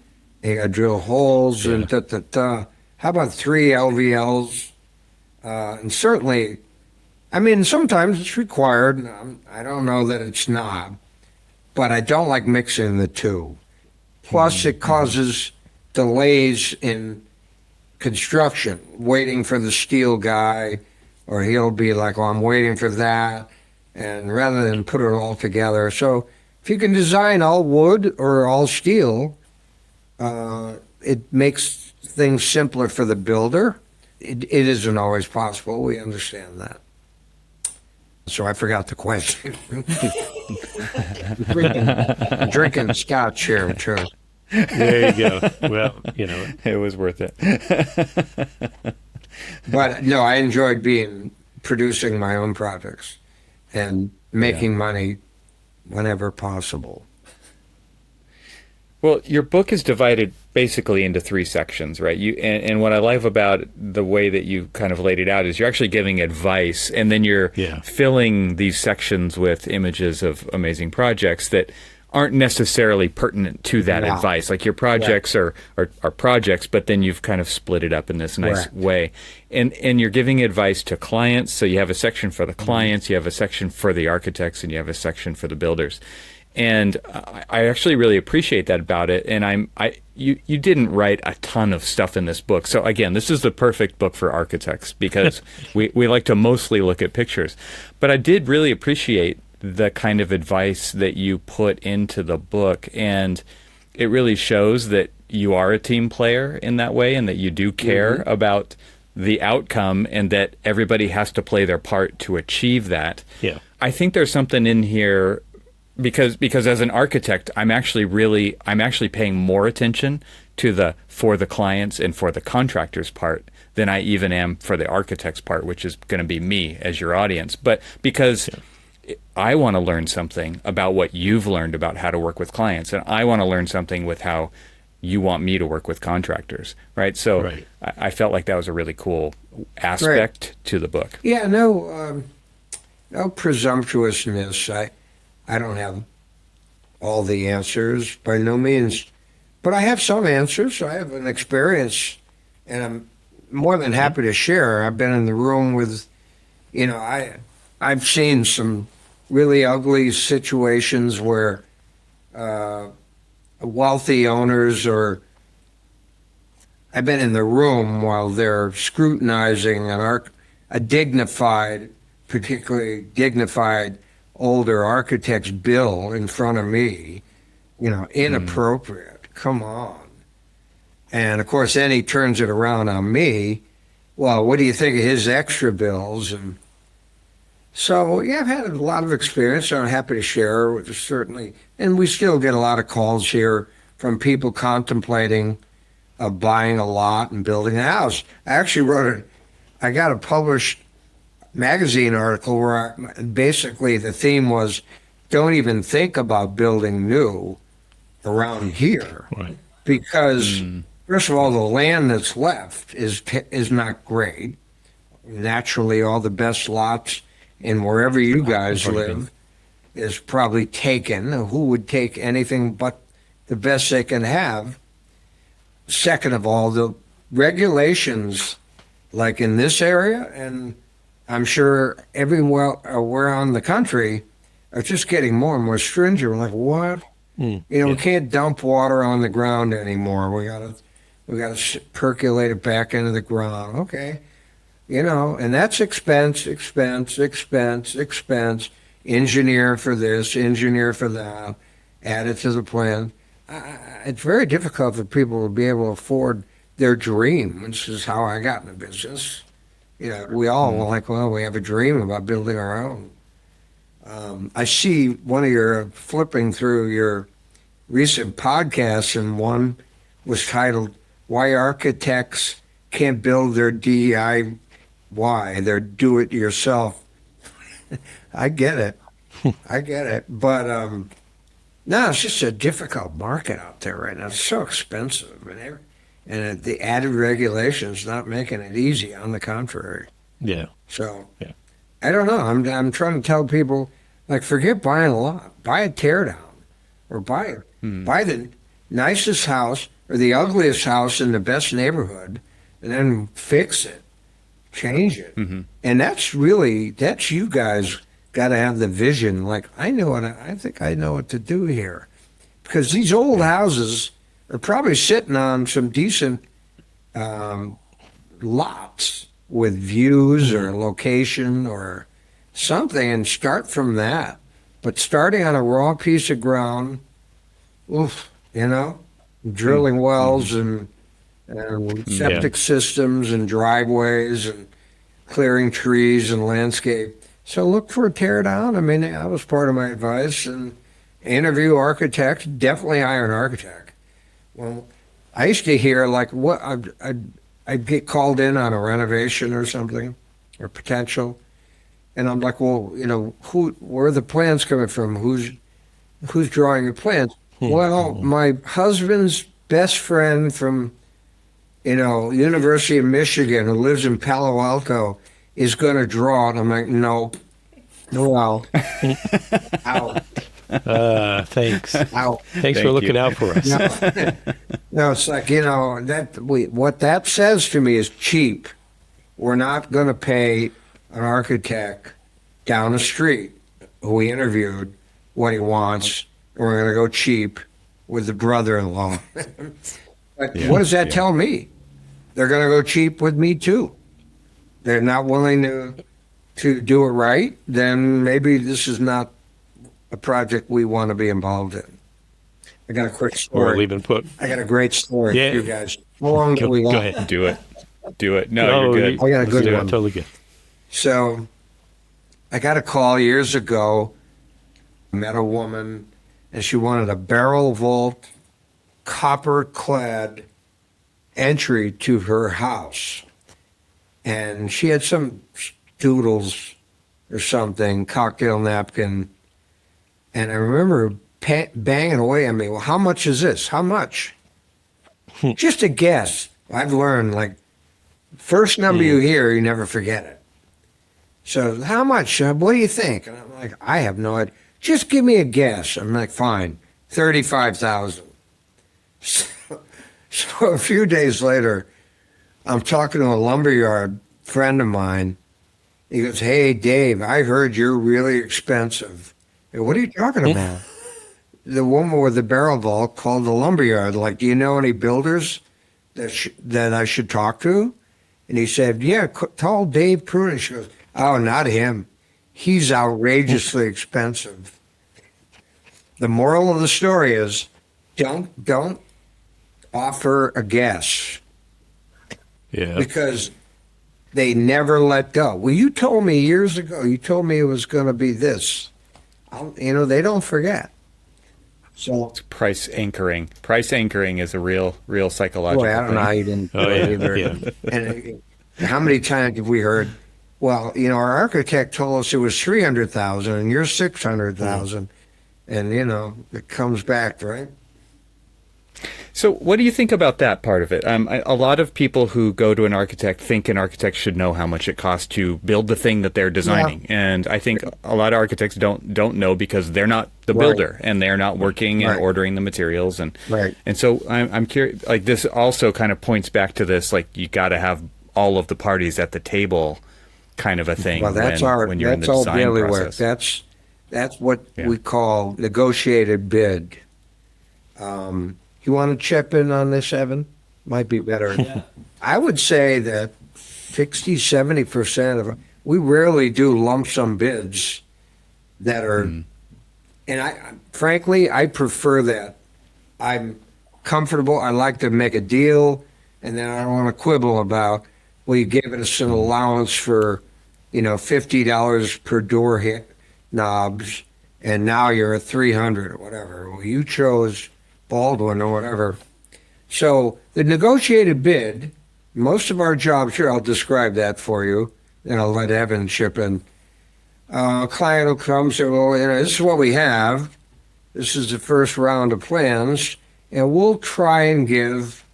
you got to drill holes, and da. How about 3 LVLs? And certainly, I mean, sometimes it's required. I don't know that it's not, but I don't like mixing the two. Plus, it causes delays in construction, waiting for the steel guy, or he'll be like, "Oh, I'm waiting for that," and rather than put it all together. So, if you can design all wood or all steel, it makes things simpler for the builder. It isn't always possible. We understand that. So I forgot the question. drinking scotch here, too. There you go. Well, you know, It was worth it. But no, I enjoyed producing my own projects and making money whenever possible. Well, your book is divided basically into 3 sections, right? And what I love about the way that you kind of laid it out is you're actually giving advice, and then you're filling these sections with images of amazing projects that aren't necessarily pertinent to that advice. Like your projects are projects, but then you've kind of split it up in this nice way. And you're giving advice to clients, so you have a section for the clients, you have a section for the architects, and you have a section for the builders. And I actually really appreciate that about it. And you didn't write a ton of stuff in this book. So again, this is the perfect book for architects because we like to mostly look at pictures. But I did really appreciate the kind of advice that you put into the book. And it really shows that you are a team player in that way and that you do care about the outcome and that everybody has to play their part to achieve that. Yeah. I think there's something in here because as an architect, I'm actually paying more attention to the for the clients and for the contractors part than I even am for the architect's part, which is going to be me as your audience. But because I want to learn something about what you've learned about how to work with clients, and I want to learn something with how you want me to work with contractors, right? So I felt like that was a really cool aspect to the book. Yeah, no presumptuousness. I don't have all the answers by no means, but I have some answers. I have an experience, and I'm more than happy to share. I've been in the room with, I've seen some really ugly situations where wealthy owners I've been in the room while they're scrutinizing a dignified, particularly dignified older architect's bill in front of me, inappropriate. Come on. And of course, then he turns it around on me. Well, what do you think of his extra bills? And so, I've had a lot of experience. I'm happy to share, certainly. And we still get a lot of calls here from people contemplating buying a lot and building a house. I actually I got a published magazine article where basically the theme was, don't even think about building new around here. Right. Because, first of all, the land that's left is not great. Naturally, all the best lots in wherever you guys live is probably taken. Who would take anything but the best they can have? Second of all, the regulations, like in this area, and I'm sure everywhere around the country, are just getting more and more stringent. We're like, what? We can't dump water on the ground anymore. We gotta percolate it back into the ground. Okay. And that's expense. Engineer for this, engineer for that, add it to the plan. It's very difficult for people to be able to afford their dream, which is how I got in the business. We all were like, well, we have a dream about building our own. I see one of your flipping through your recent podcasts, and one was titled "Why Architects Can't Build Their DIY, Their Do-It-Yourself I get it. I get it. But no, it's just a difficult market out there right now. It's so expensive, and the added regulations not making it easy. On the contrary. Yeah. So Yeah. I don't know. I'm trying to tell people, like, forget buying a lot, buy a tear down, or buy the nicest house or the ugliest house in the best neighborhood, and then fix it, change it, and that's you guys got to have the vision. Like, I think I know what to do here, because these old houses are probably sitting on some decent lots with views or location or something, and start from that. But starting on a raw piece of ground, oof, drilling wells and septic systems and driveways and clearing trees and landscape. So look for a tear down. I mean, that was part of my advice. And interview architects, definitely hire an architect. Well, I used to hear, like, what I'd get called in on a renovation or something, or potential, and I'm like, well, where are the plans coming from? Who's drawing the plans? Well, my husband's best friend from, University of Michigan, who lives in Palo Alto, is going to draw it. I'm like, no, out. Thanks. Out. Thanks for looking out for us. No, it's like, what that says to me is cheap. We're not going to pay an architect down the street who we interviewed what he wants. We're going to go cheap with the brother-in-law. What does that tell me? They're going to go cheap with me too. They're not willing to do it right. Then maybe this is not a project we want to be involved in. I got a quick story. Or we've been put. I got a great story for you guys. How long do Go, we got? go ahead. Do it. No, you're good. I got a good one. Totally good. So I got a call years ago. I met a woman, and she wanted a barrel vault, copper-clad entry to her house. And she had some doodles or something, cocktail napkin. And I remember banging away on me. Well, how much is this? How much? Just a guess. I've learned, like, first number you hear, you never forget it. So, how much? What do you think? And I'm like, I have no idea. Just give me a guess. I'm like, fine, 35,000. So a few days later, I'm talking to a lumberyard friend of mine. He goes, hey, Dave, I heard you're really expensive. I go, what are you talking about? The woman with the barrel vault called the lumberyard. Like, do you know any builders that I should talk to? And he said, yeah, call Dave Prutting. She goes, oh, not him. He's outrageously expensive. The moral of the story is, don't offer a guess. Yeah. Because they never let go. Well, you told me years ago, it was going to be this. They don't forget. So It's price anchoring. Price anchoring is a real psychological boy, I don't thing. know how you didn't do it either. Yeah. And how many times have we heard, well, our architect told us it was 300,000 and you're 600,000. And, it comes back, right? So what do you think about that part of it? A lot of people who go to an architect think an architect should know how much it costs to build the thing that they're designing. Yeah. And I think a lot of architects don't know because they're not the builder and they're not working and ordering the materials. And so I'm curious, like, this also kind of points back to this, like, you got to have all of the parties at the table kind of a thing. Well, when you're in the design process. That's what we call negotiated bid. You want to chip in on this, Evan? Might be better. Yeah. I would say that 60, 70% of we rarely do lump sum bids that are, and frankly, I prefer that. I'm comfortable. I like to make a deal, and then I don't want to quibble about, well, you gave us an allowance for, $50 per door hit knobs, and now you're at 300 or whatever. Well, you chose Baldwin or whatever. So the negotiated bid, most of our jobs here, I'll describe that for you, and I'll let Evan chip in. A client will come and say, well, this is what we have. This is the first round of plans, and we'll try and give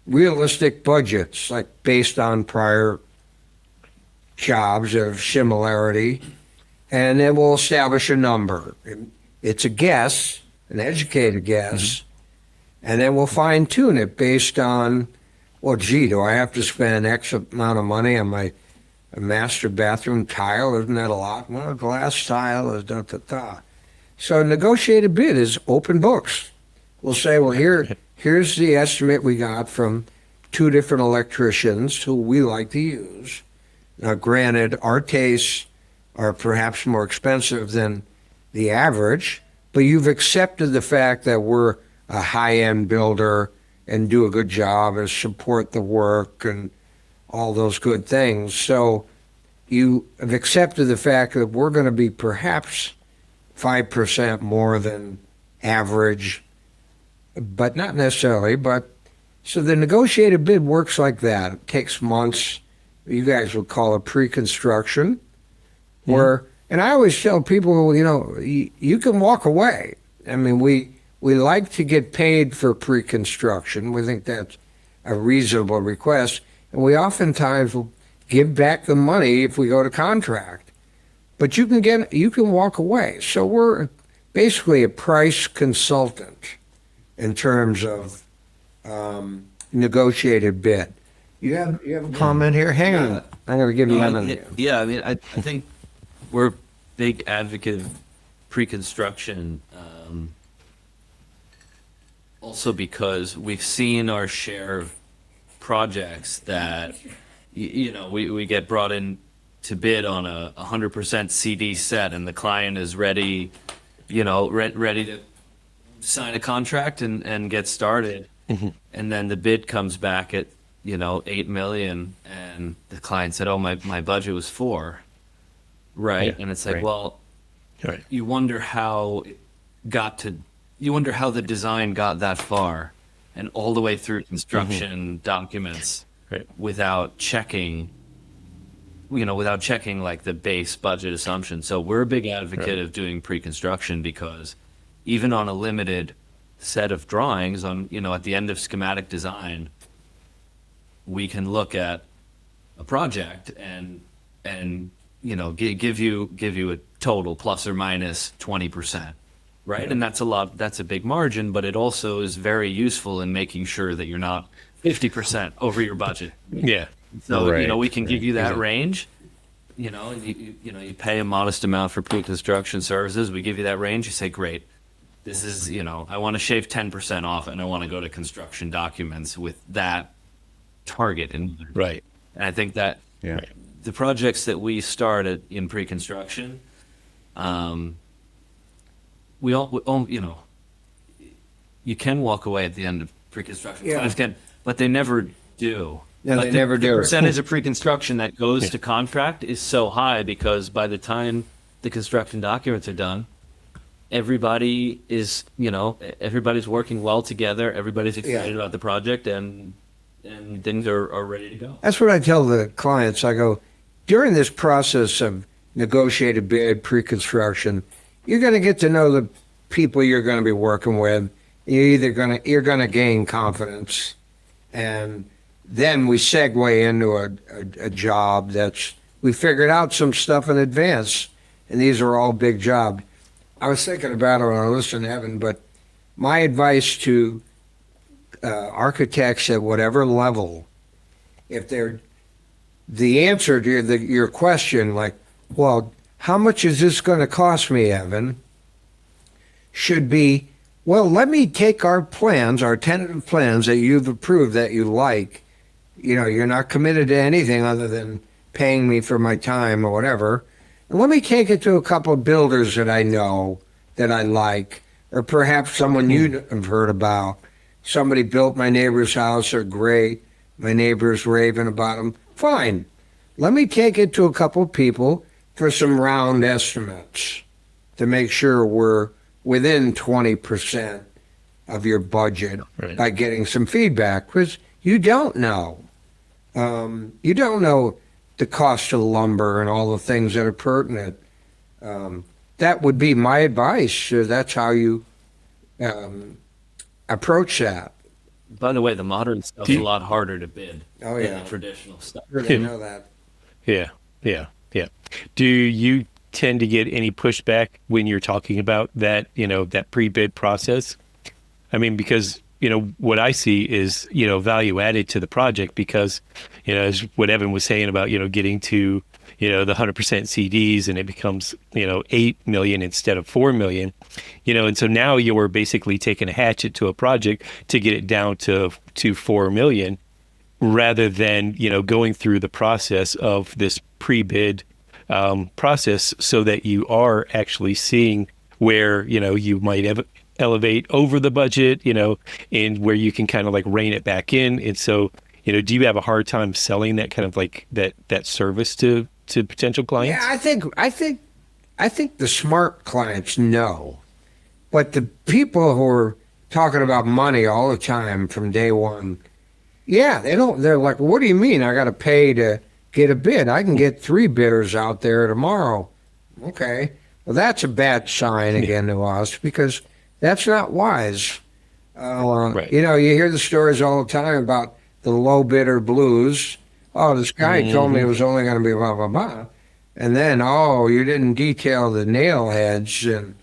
realistic budgets, like based on prior jobs of similarity, and then we'll establish a number. It's a guess, an educated guess, and then we'll fine tune it based on, well, gee, do I have to spend X amount of money on my master bathroom tile? Isn't that a lot? Well, a glass tile is da-da-da. So a negotiated bid is open books. We'll say, well, here's the estimate we got from 2 different electricians who we like to use. Now, granted, our tastes are perhaps more expensive than the average, but you've accepted the fact that we're a high-end builder and do a good job and support the work and all those good things. So you have accepted the fact that we're going to be perhaps 5% more than average, but not necessarily. But so the negotiated bid works like that. It takes months. You guys would call it pre-construction, where, and I always tell people, you can walk away. I mean, we like to get paid for pre-construction. We think that's a reasonable request, and we oftentimes will give back the money if we go to contract. But you can walk away. So we're basically a price consultant in terms of negotiated bid. You have a comment here? Hang on. I'm going to give you one. Yeah, I mean, I think we're big advocate of pre-construction, also because we've seen our share of projects that, we get brought in to bid on a 100% CD set, and the client is ready, ready to sign a contract and get started. And then the bid comes back at, 8 million, and the client said, oh, my budget was 4. Right. Yeah, and it's like, right. well, Right. you wonder how the design got that far and all the way through construction documents Right. without checking like the base budget assumption. So we're a big advocate of doing pre-construction, because even on a limited set of drawings at the end of schematic design, we can look at a project and give you a total plus or minus 20%, right? Yeah. And that's a big margin, but it also is very useful in making sure that you're not 50% over your budget. Yeah. So, Right, we can give you that Exactly. range, and you pay a modest amount for pre-construction services. We give you that range. You say, great, this is, I want to shave 10% off, and I want to go to construction documents with that target in mind. Right. And I think that Yeah. the projects that we started in pre-construction, we all, you can walk away at the end of pre-construction. Yeah. Clients can, but they never do. No, But they never do. The percentage of pre-construction that goes to contract is so high, because by the time the construction documents are done, everybody is, everybody's working well together. Everybody's excited about the project, and things are ready to go. That's what I tell the clients. I go, during this process of negotiated bid, pre-construction, you're going to get to know the people you're going to be working with. You're going to gain confidence, and then we segue into a job we figured out some stuff in advance, and these are all big jobs. I was thinking about it when I listened to Evan, but my advice to architects at whatever level, if they're the answer to your question, like, well, how much is this going to cost me, Evan, should be, well, let me take our plans, our tentative plans that you've approved that you like. You're not committed to anything other than paying me for my time or whatever. And let me take it to a couple of builders that I know that I like, or perhaps someone you have heard about. Somebody built my neighbor's house, they're great. My neighbor's raving about them. Fine. Let me take it to a couple of people for some round estimates to make sure we're within 20% of your budget by getting some feedback, because you don't know. You don't know the cost of lumber and all the things that are pertinent That would be my advice. That's how you approach that. By the way, the modern stuff's a lot harder to bid Oh, than yeah. the traditional stuff. Sure, they know that. Yeah, yeah, yeah. Do you tend to get any pushback when you're talking about that, that pre-bid process? I mean, because, what I see is, value added to the project because, as what Evan was saying about, getting to, the 100% CDs and it becomes, 8 million instead of 4 million, and so now you're basically taking a hatchet to a project to get it down to 4 million rather than, going through the process of this pre-bid process so that you are actually seeing where, you might elevate over the budget, and where you can kind of like rein it back in. And so, do you have a hard time selling that kind of like that service to potential clients? Yeah, I think the smart clients know, but the people who are talking about money all the time from day one, yeah, they don't. They're like, what do you mean? I got to pay to get a bid? I can get 3 bidders out there tomorrow. Okay, well, that's a bad sign again to us because that's not wise. Right. You hear the stories all the time about the low bidder blues. Oh, this guy told me it was only going to be blah, blah, blah. And then, oh, you didn't detail the nail heads, and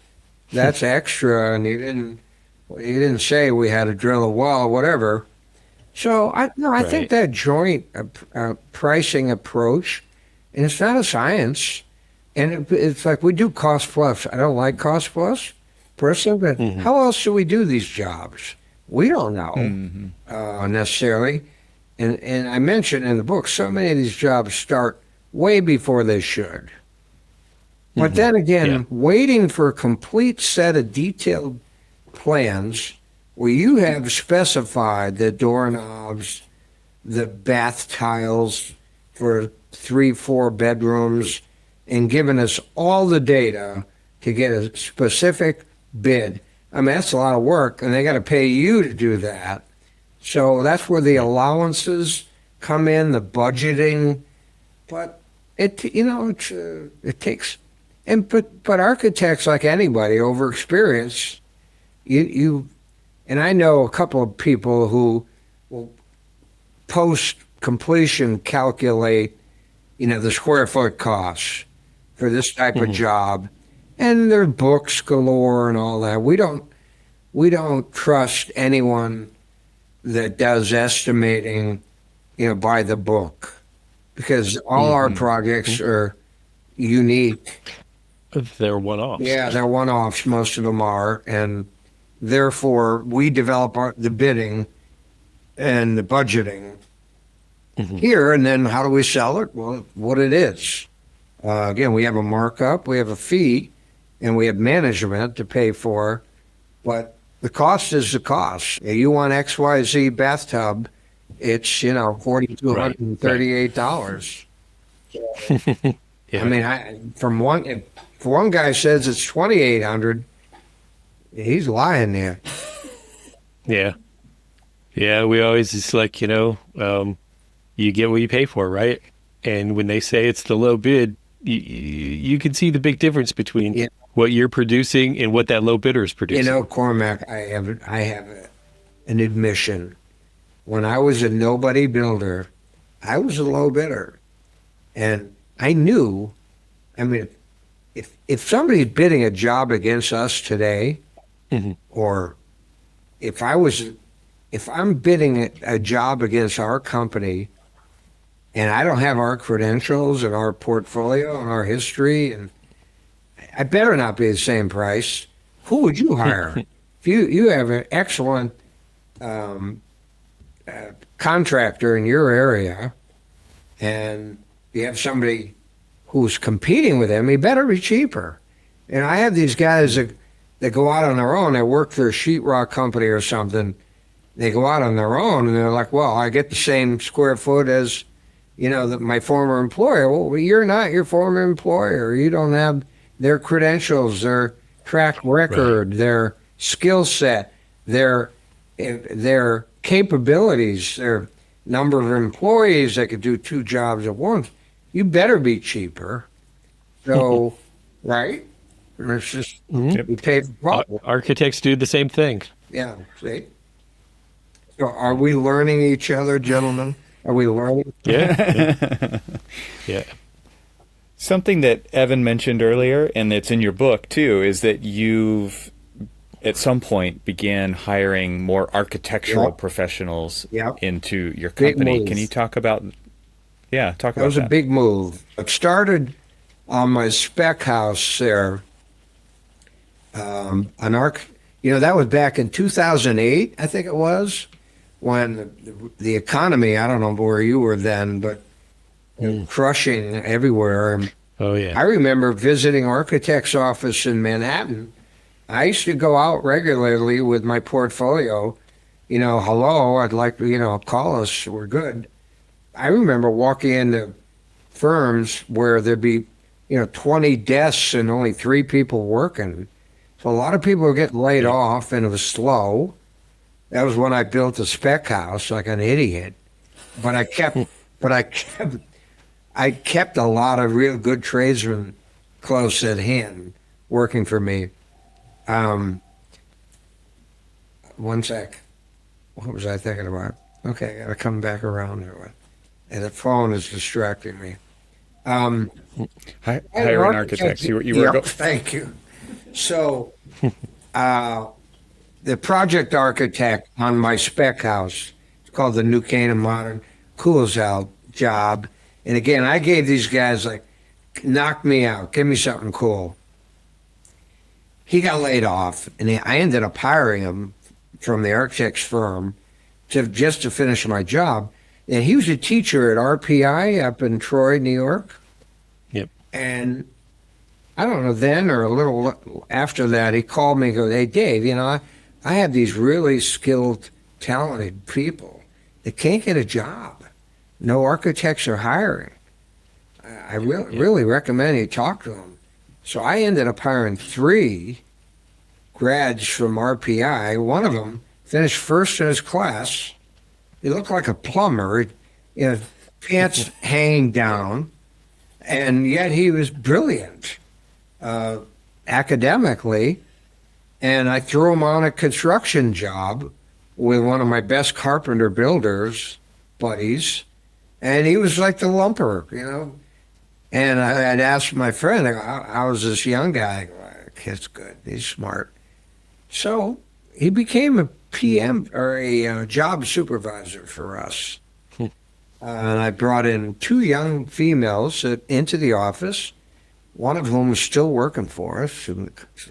that's extra, and you didn't say we had to drill a well, whatever. So, I think that joint pricing approach, and it's not a science, and it's like we do cost plus. I don't like cost plus, personally, but how else do we do these jobs? We don't know necessarily. And I mentioned in the book, so many of these jobs start way before they should. But then again, waiting for a complete set of detailed plans where you have specified the doorknobs, the bath tiles for 3-4 bedrooms, and given us all the data to get a specific bid. I mean, that's a lot of work, and they got to pay you to do that. So that's where the allowances come in, the budgeting. But it takes, but architects, like anybody over experience, and I know a couple of people who will post completion calculate, the square foot costs for this type of job, and their books galore and all that. We don't trust anyone that does estimating, by the book, because all our projects are unique. They're one-offs. Yeah, they're one-offs. Most of them are, and therefore we develop the bidding and the budgeting here, and then how do we sell it? Well, what it is. Again, we have a markup, we have a fee, and we have management to pay for, but the cost is the cost. You want XYZ bathtub, it's, $4,238. Yeah. I mean, if one guy says it's $2,800, he's lying there. Yeah. Yeah, we always just like, you get what you pay for, right? And when they say it's the low bid, you can see the big difference between what you're producing and what that low bidder is producing. Cormac, I have an admission. When I was a nobody builder, I was a low bidder. And I knew, if somebody's bidding a job against us today, or if I'm bidding a job against our company and I don't have our credentials and our portfolio and our history, and I better not be the same price, who would you hire? If you have an excellent contractor in your area and you have somebody who's competing with him, he better be cheaper. And I have these guys that go out on their own. They work for a sheetrock company or something. They go out on their own, and they're like, well, I get the same square foot as, my former employer. Well, you're not your former employer. You don't have their credentials, their track record, their skill set, their capabilities, their number of employees that could do 2 jobs at once. You better be cheaper. So right? And it's just, Mhm. we pay for Architects do the same thing. Yeah, see? So are we learning each other, gentlemen? Are we learning? Yeah. Yeah. Something that Evan mentioned earlier, and it's in your book too, is that you've at some point began hiring more architectural Yep. professionals Yep. into your Big company. move. Can you talk about, yeah, talk That about was a that? big move. It started on my spec house there. An arc, that was back in 2008, I think it was, when the economy, I don't know where you were then, but crushing everywhere. Oh, I yeah. remember visiting architect's office in Manhattan. I used to go out regularly with my portfolio. Hello, I'd like to, call us. We're good. I remember walking into firms where there'd be, 20 desks and only 3 people working. So a lot of people were getting laid Yeah. off, and it was slow. That was when I built a spec house like an idiot. But I kept a lot of real good tradesmen close at hand working for me. Um, One sec. What was I thinking about? Okay, I gotta come back around there. And the phone is distracting me. Um, Hiring architects. You were Yep, thank you. So, uh, the project architect on my spec house, it's called the New Canaan Modern Cools Out job. And again, I gave these guys like, knock me out, give me something cool. He got laid off, and I ended up hiring him from the architect's firm just to finish my job. And he was a teacher at RPI up in Troy, New York. Yep. And I don't know, then or a little after that, he called me and goes, "Hey, Dave, I have these really skilled, talented people that can't get a job. No architects are hiring. I really recommend you talk to them." So I ended up hiring 3 grads from RPI. One of them finished first in his class. He looked like a plumber, pants hanging down, and yet he was brilliant academically. And I threw him on a construction job with one of my best carpenter builders buddies, and he was like the lumper. And I'd asked my friend, how's this young guy? I go, "Kid's good. He's smart." So he became a PM or a job supervisor for us. And I brought in 2 young females into the office, one of whom is still working for us. She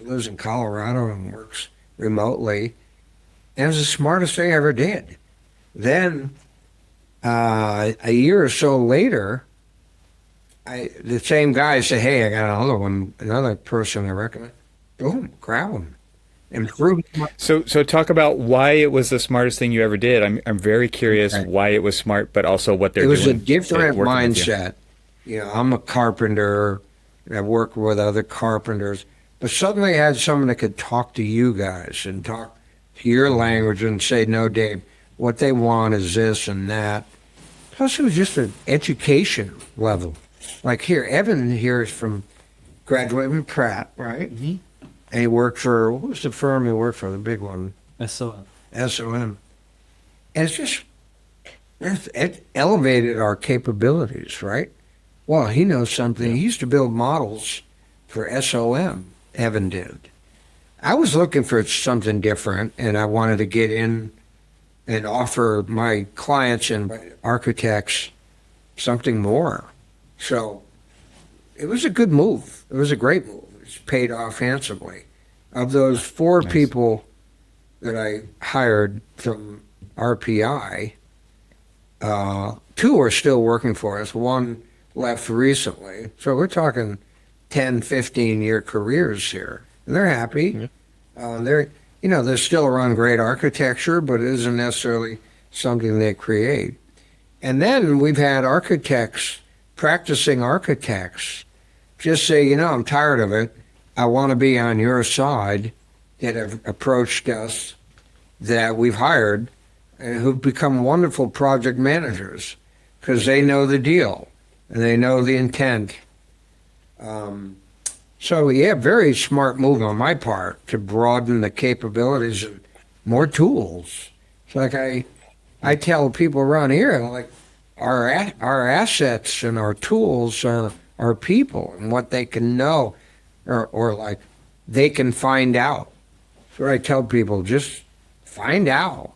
lives in Colorado and works remotely. And it was the smartest thing I ever did. Then a year or so later, the same guy said, "Hey, I got another person I recommend." Boom, grab him. Improve. So talk about why it was the smartest thing you ever did. I'm very curious Okay. why it was smart, but also what they're It doing. was a different working with you. mindset. I'm a carpenter. I work with other carpenters, but suddenly I had someone that could talk to you guys and talk to your language and say, "No, Dave, what they want is this and that." Plus, it was just an education level. Like here, Evan here is graduated from Pratt, right? Mm-hmm. And he worked for, what was the firm he worked for, the big one? SOM. SOM. And it elevated our capabilities, right? Well, he knows something. He used to build models for SOM, Evan did. I was looking for something different, and I wanted to get in and offer my clients and architects something more. So it was a good move. It was a great move. It's paid off handsomely. Of those 4 Nice. people that I hired from RPI, 2 are still working for us. One left recently. So we're talking 10, 15-year careers here. And they're happy. Yeah. They're still around great architecture, but it isn't necessarily something they create. And then we've had practicing architects, just say, "I'm tired of it. I want to be on your side," that have approached us that we've hired and who've become wonderful project managers because they know the deal and they know the intent. So yeah, very smart move on my part to broaden the capabilities of more tools. It's like I tell people around here, like our assets and our tools are people and what they can know, or like they can find out. So I tell people, just find out.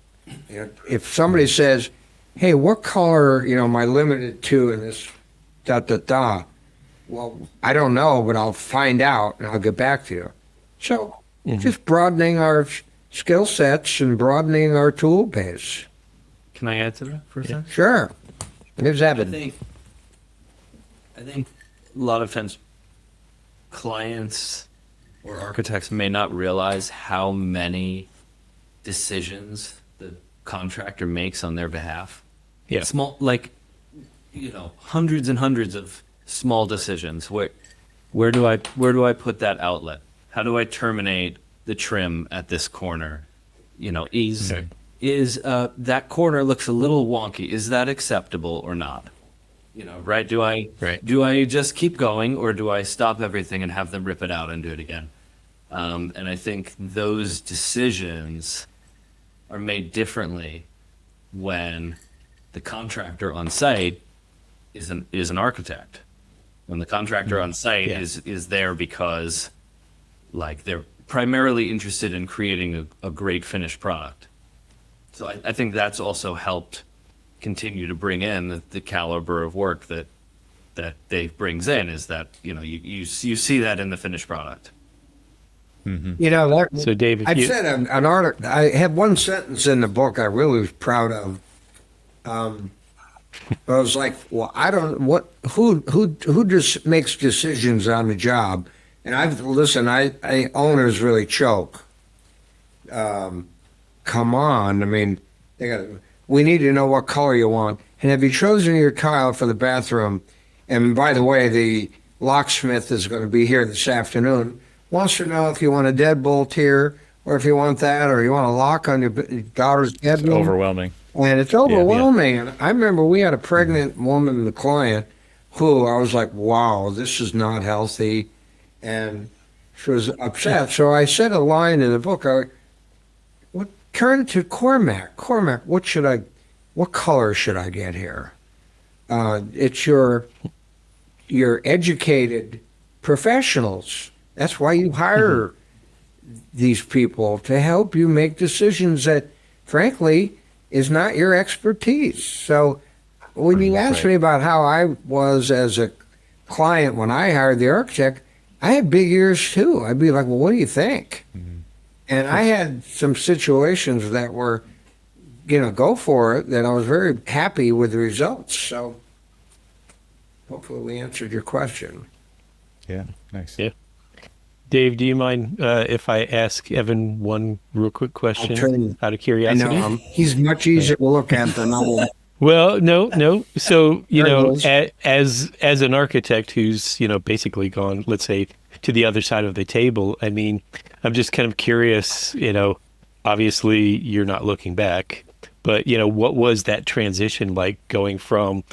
You know, if somebody says, "Hey, what color, am I limited to in this da da da?" Well, I don't know, but I'll find out and I'll get back to you. So just broadening our skill sets and broadening our tool base. Can I add to that for a second? Sure. Here's Evan. I think a lot of times clients or architects may not realize how many decisions the contractor makes on their behalf. Yeah. Small, like, hundreds and hundreds of small decisions. Where do I put that outlet? How do I terminate the trim at this corner? Is that corner looks a little wonky. Is that acceptable or not? Right? Do I just keep going, or do I stop everything and have them rip it out and do it again? And I think those decisions are made differently when the contractor on site is an architect. When the contractor on site is there because, like, they're primarily interested in creating a great finished product. So I think that's also helped continue to bring in the caliber of work that Dave brings in, is that you see that in the finished product. So Dave, I've said an article. I have one sentence in the book I really was proud of. I was like, well, I don't who just makes decisions on the job, and owners really choke. Come on, I mean, we need to know what color you want, and have you chosen your tile for the bathroom? And by the way, the locksmith is going to be here this afternoon. Wants to know if you want a deadbolt here, or if you want that, or you want a lock on your daughter's bedroom. It's overwhelming. And it's overwhelming. And I remember we had a pregnant woman, the client, who I was like, wow, this is not healthy. And she was upset. So I said a line in the book. Turn to Cormac. Cormac, what color should I get here? It's your educated professionals. That's why you hire these people, to help you make decisions that, frankly, is not your expertise. So when you asked me about how I was as a client when I hired the architect, I had big ears too. I'd be like, well, what do you think? And I had some situations that were, go for it, that I was very happy with the results. So hopefully we answered your question. Yeah, nice. Yeah. Dave, do you mind if I ask Evan one real quick question out of curiosity? I know he's much easier to look at than I will. Well, no. So, as an architect who's, basically gone, let's say, to the other side of the table, I mean, I'm just kind of curious, obviously you're not looking back, but, what was that transition like, going from,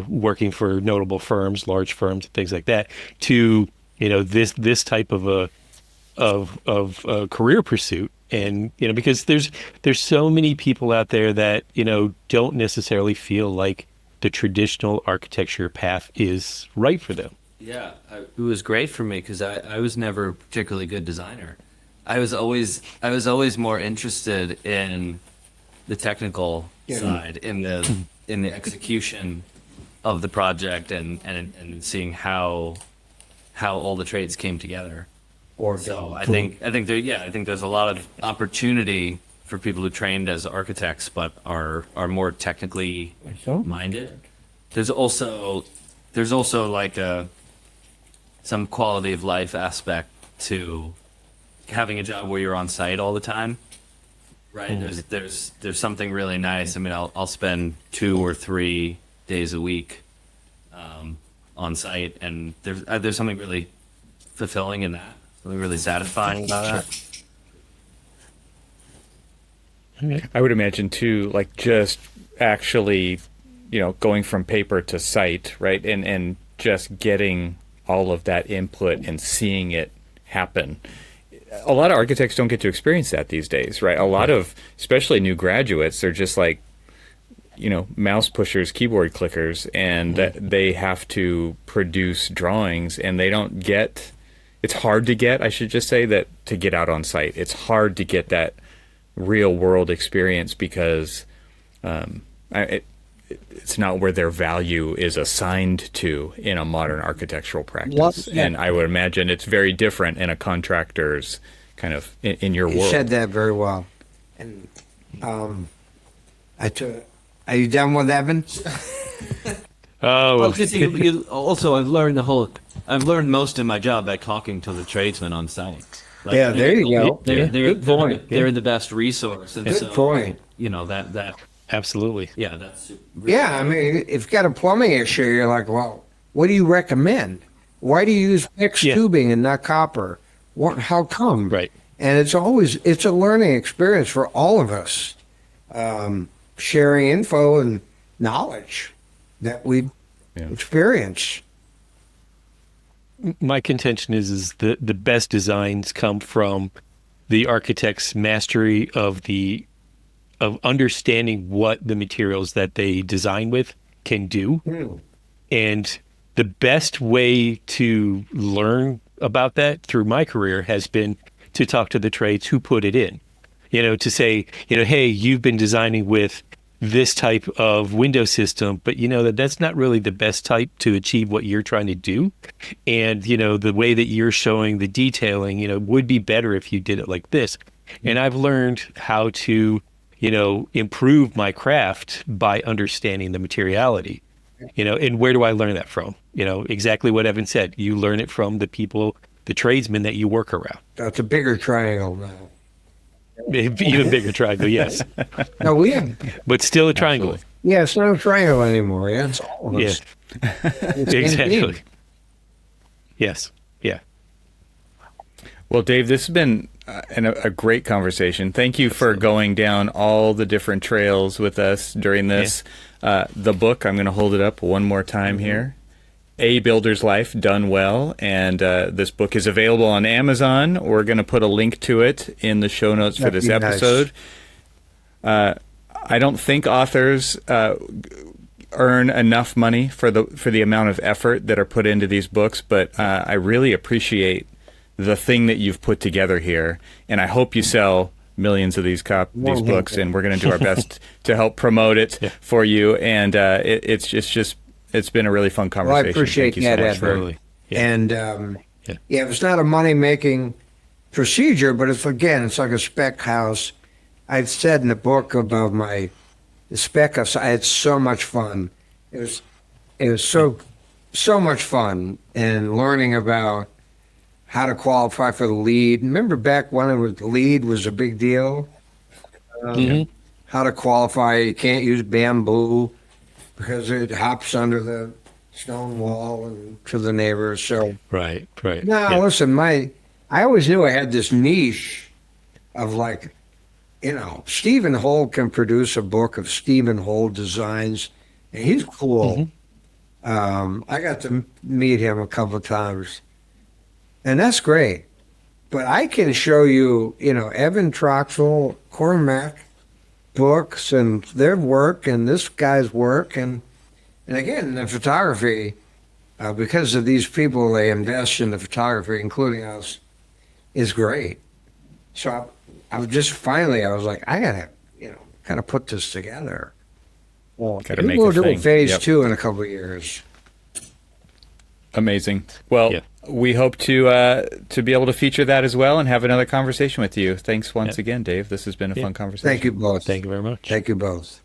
working for notable firms, large firms, things like that, to this type of a career pursuit? And because there's so many people out there that don't necessarily feel like the traditional architecture path is right for them. Yeah, it was great for me because I was never a particularly good designer. I was always more interested in the technical side, in the execution of the project, and seeing how all the trades came together. So I think there's a lot of opportunity for people who trained as architects but are more technically minded. There's also like some quality of life aspect to having a job where you're on site all the time, right? There's something really nice. I mean, I'll spend 2 or 3 days a week on site, and there's something really fulfilling in that. Something really satisfying about that. I would imagine too, like, just actually, going from paper to site, right, and just getting all of that input and seeing it happen. A lot of architects don't get to experience that these days, right? A lot of, especially new graduates, they're just like, mouse pushers, keyboard clickers, and they have to produce drawings, and they don't get, it's hard to get, I should just say, that to get out on site. It's hard to get that real world experience because it's not where their value is assigned to in a modern architectural practice. And I would imagine it's very different in a contractor's kind of in your world. You said that very well. And are you done with Evan? Oh, Also, I've learned most of my job by talking to the tradesmen on site. Like, Yeah, there you go. Good point. They're the best resource. And Good point. That absolutely. yeah, that's Yeah, I mean, if you've got a plumbing issue, you're like, well, what do you recommend? Why do you use mixed tubing and not copper? How come? Right. And it's a learning experience for all of us, sharing info and knowledge that we experience. My contention is the best designs come from the architect's mastery of understanding what the materials that they design with can do. And the best way to learn about that through my career has been to talk to the trades who put it in. To say, hey, you've been designing with this type of window system, but that's not really the best type to achieve what you're trying to do. And, the way that you're showing the detailing, would be better if you did it like this. And I've learned how to, improve my craft by understanding the materiality, and where do I learn that from? Exactly what Evan said. You learn it from the people, the tradesmen that you work around. That's a bigger triangle now. Even bigger triangle, yes. No, we have. But still a triangle. Absolutely. Yeah, it's not a triangle anymore. Yeah, it's all of us. It's Exactly. indeed. Yes. Yeah. Well, Dave, this has been a great conversation. Thank you for going down all the different trails with us during this. The book, I'm going to hold it up one more time here. A Builder's Life Done Well. And this book is available on Amazon. We're going to put a link to it in the show notes for this That'd be nice. episode. I don't think authors earn enough money for the amount of effort that are put into these books, but I really appreciate the thing that you've put together here, and I hope you sell millions of these books, and we're going to do our best to help promote it for you. And it's been a really fun conversation. Well, I appreciate Thank you so that, much for Edward. And it's not a money-making procedure, but it's like a spec house. I've said in the book about the spec house. I had so much fun. It was so much fun, and learning about how to qualify for the lead. Remember back when the lead was a big deal? How to qualify. You can't use bamboo because it hops under the stone wall and to the neighbors. So Right. no, listen, I always knew I had this niche of Stephen Holt can produce a book of Stephen Holt designs, and he's cool. I got to meet him a couple of times, and that's great. But I can show you, Evan Troxel, Cormac books and their work and this guy's work. And again, the photography, because of these people, they invest in the photography, including us, is great. So I was like, I gotta, kind of put this together. Well, Gotta make we'll a do thing. phase Yep. 2 in a couple of years. Amazing. Well, we hope to be able to feature that as well and have another conversation with you. Thanks once again, Dave. This has been a fun conversation. Thank you both. Thank you very much. Thank you both.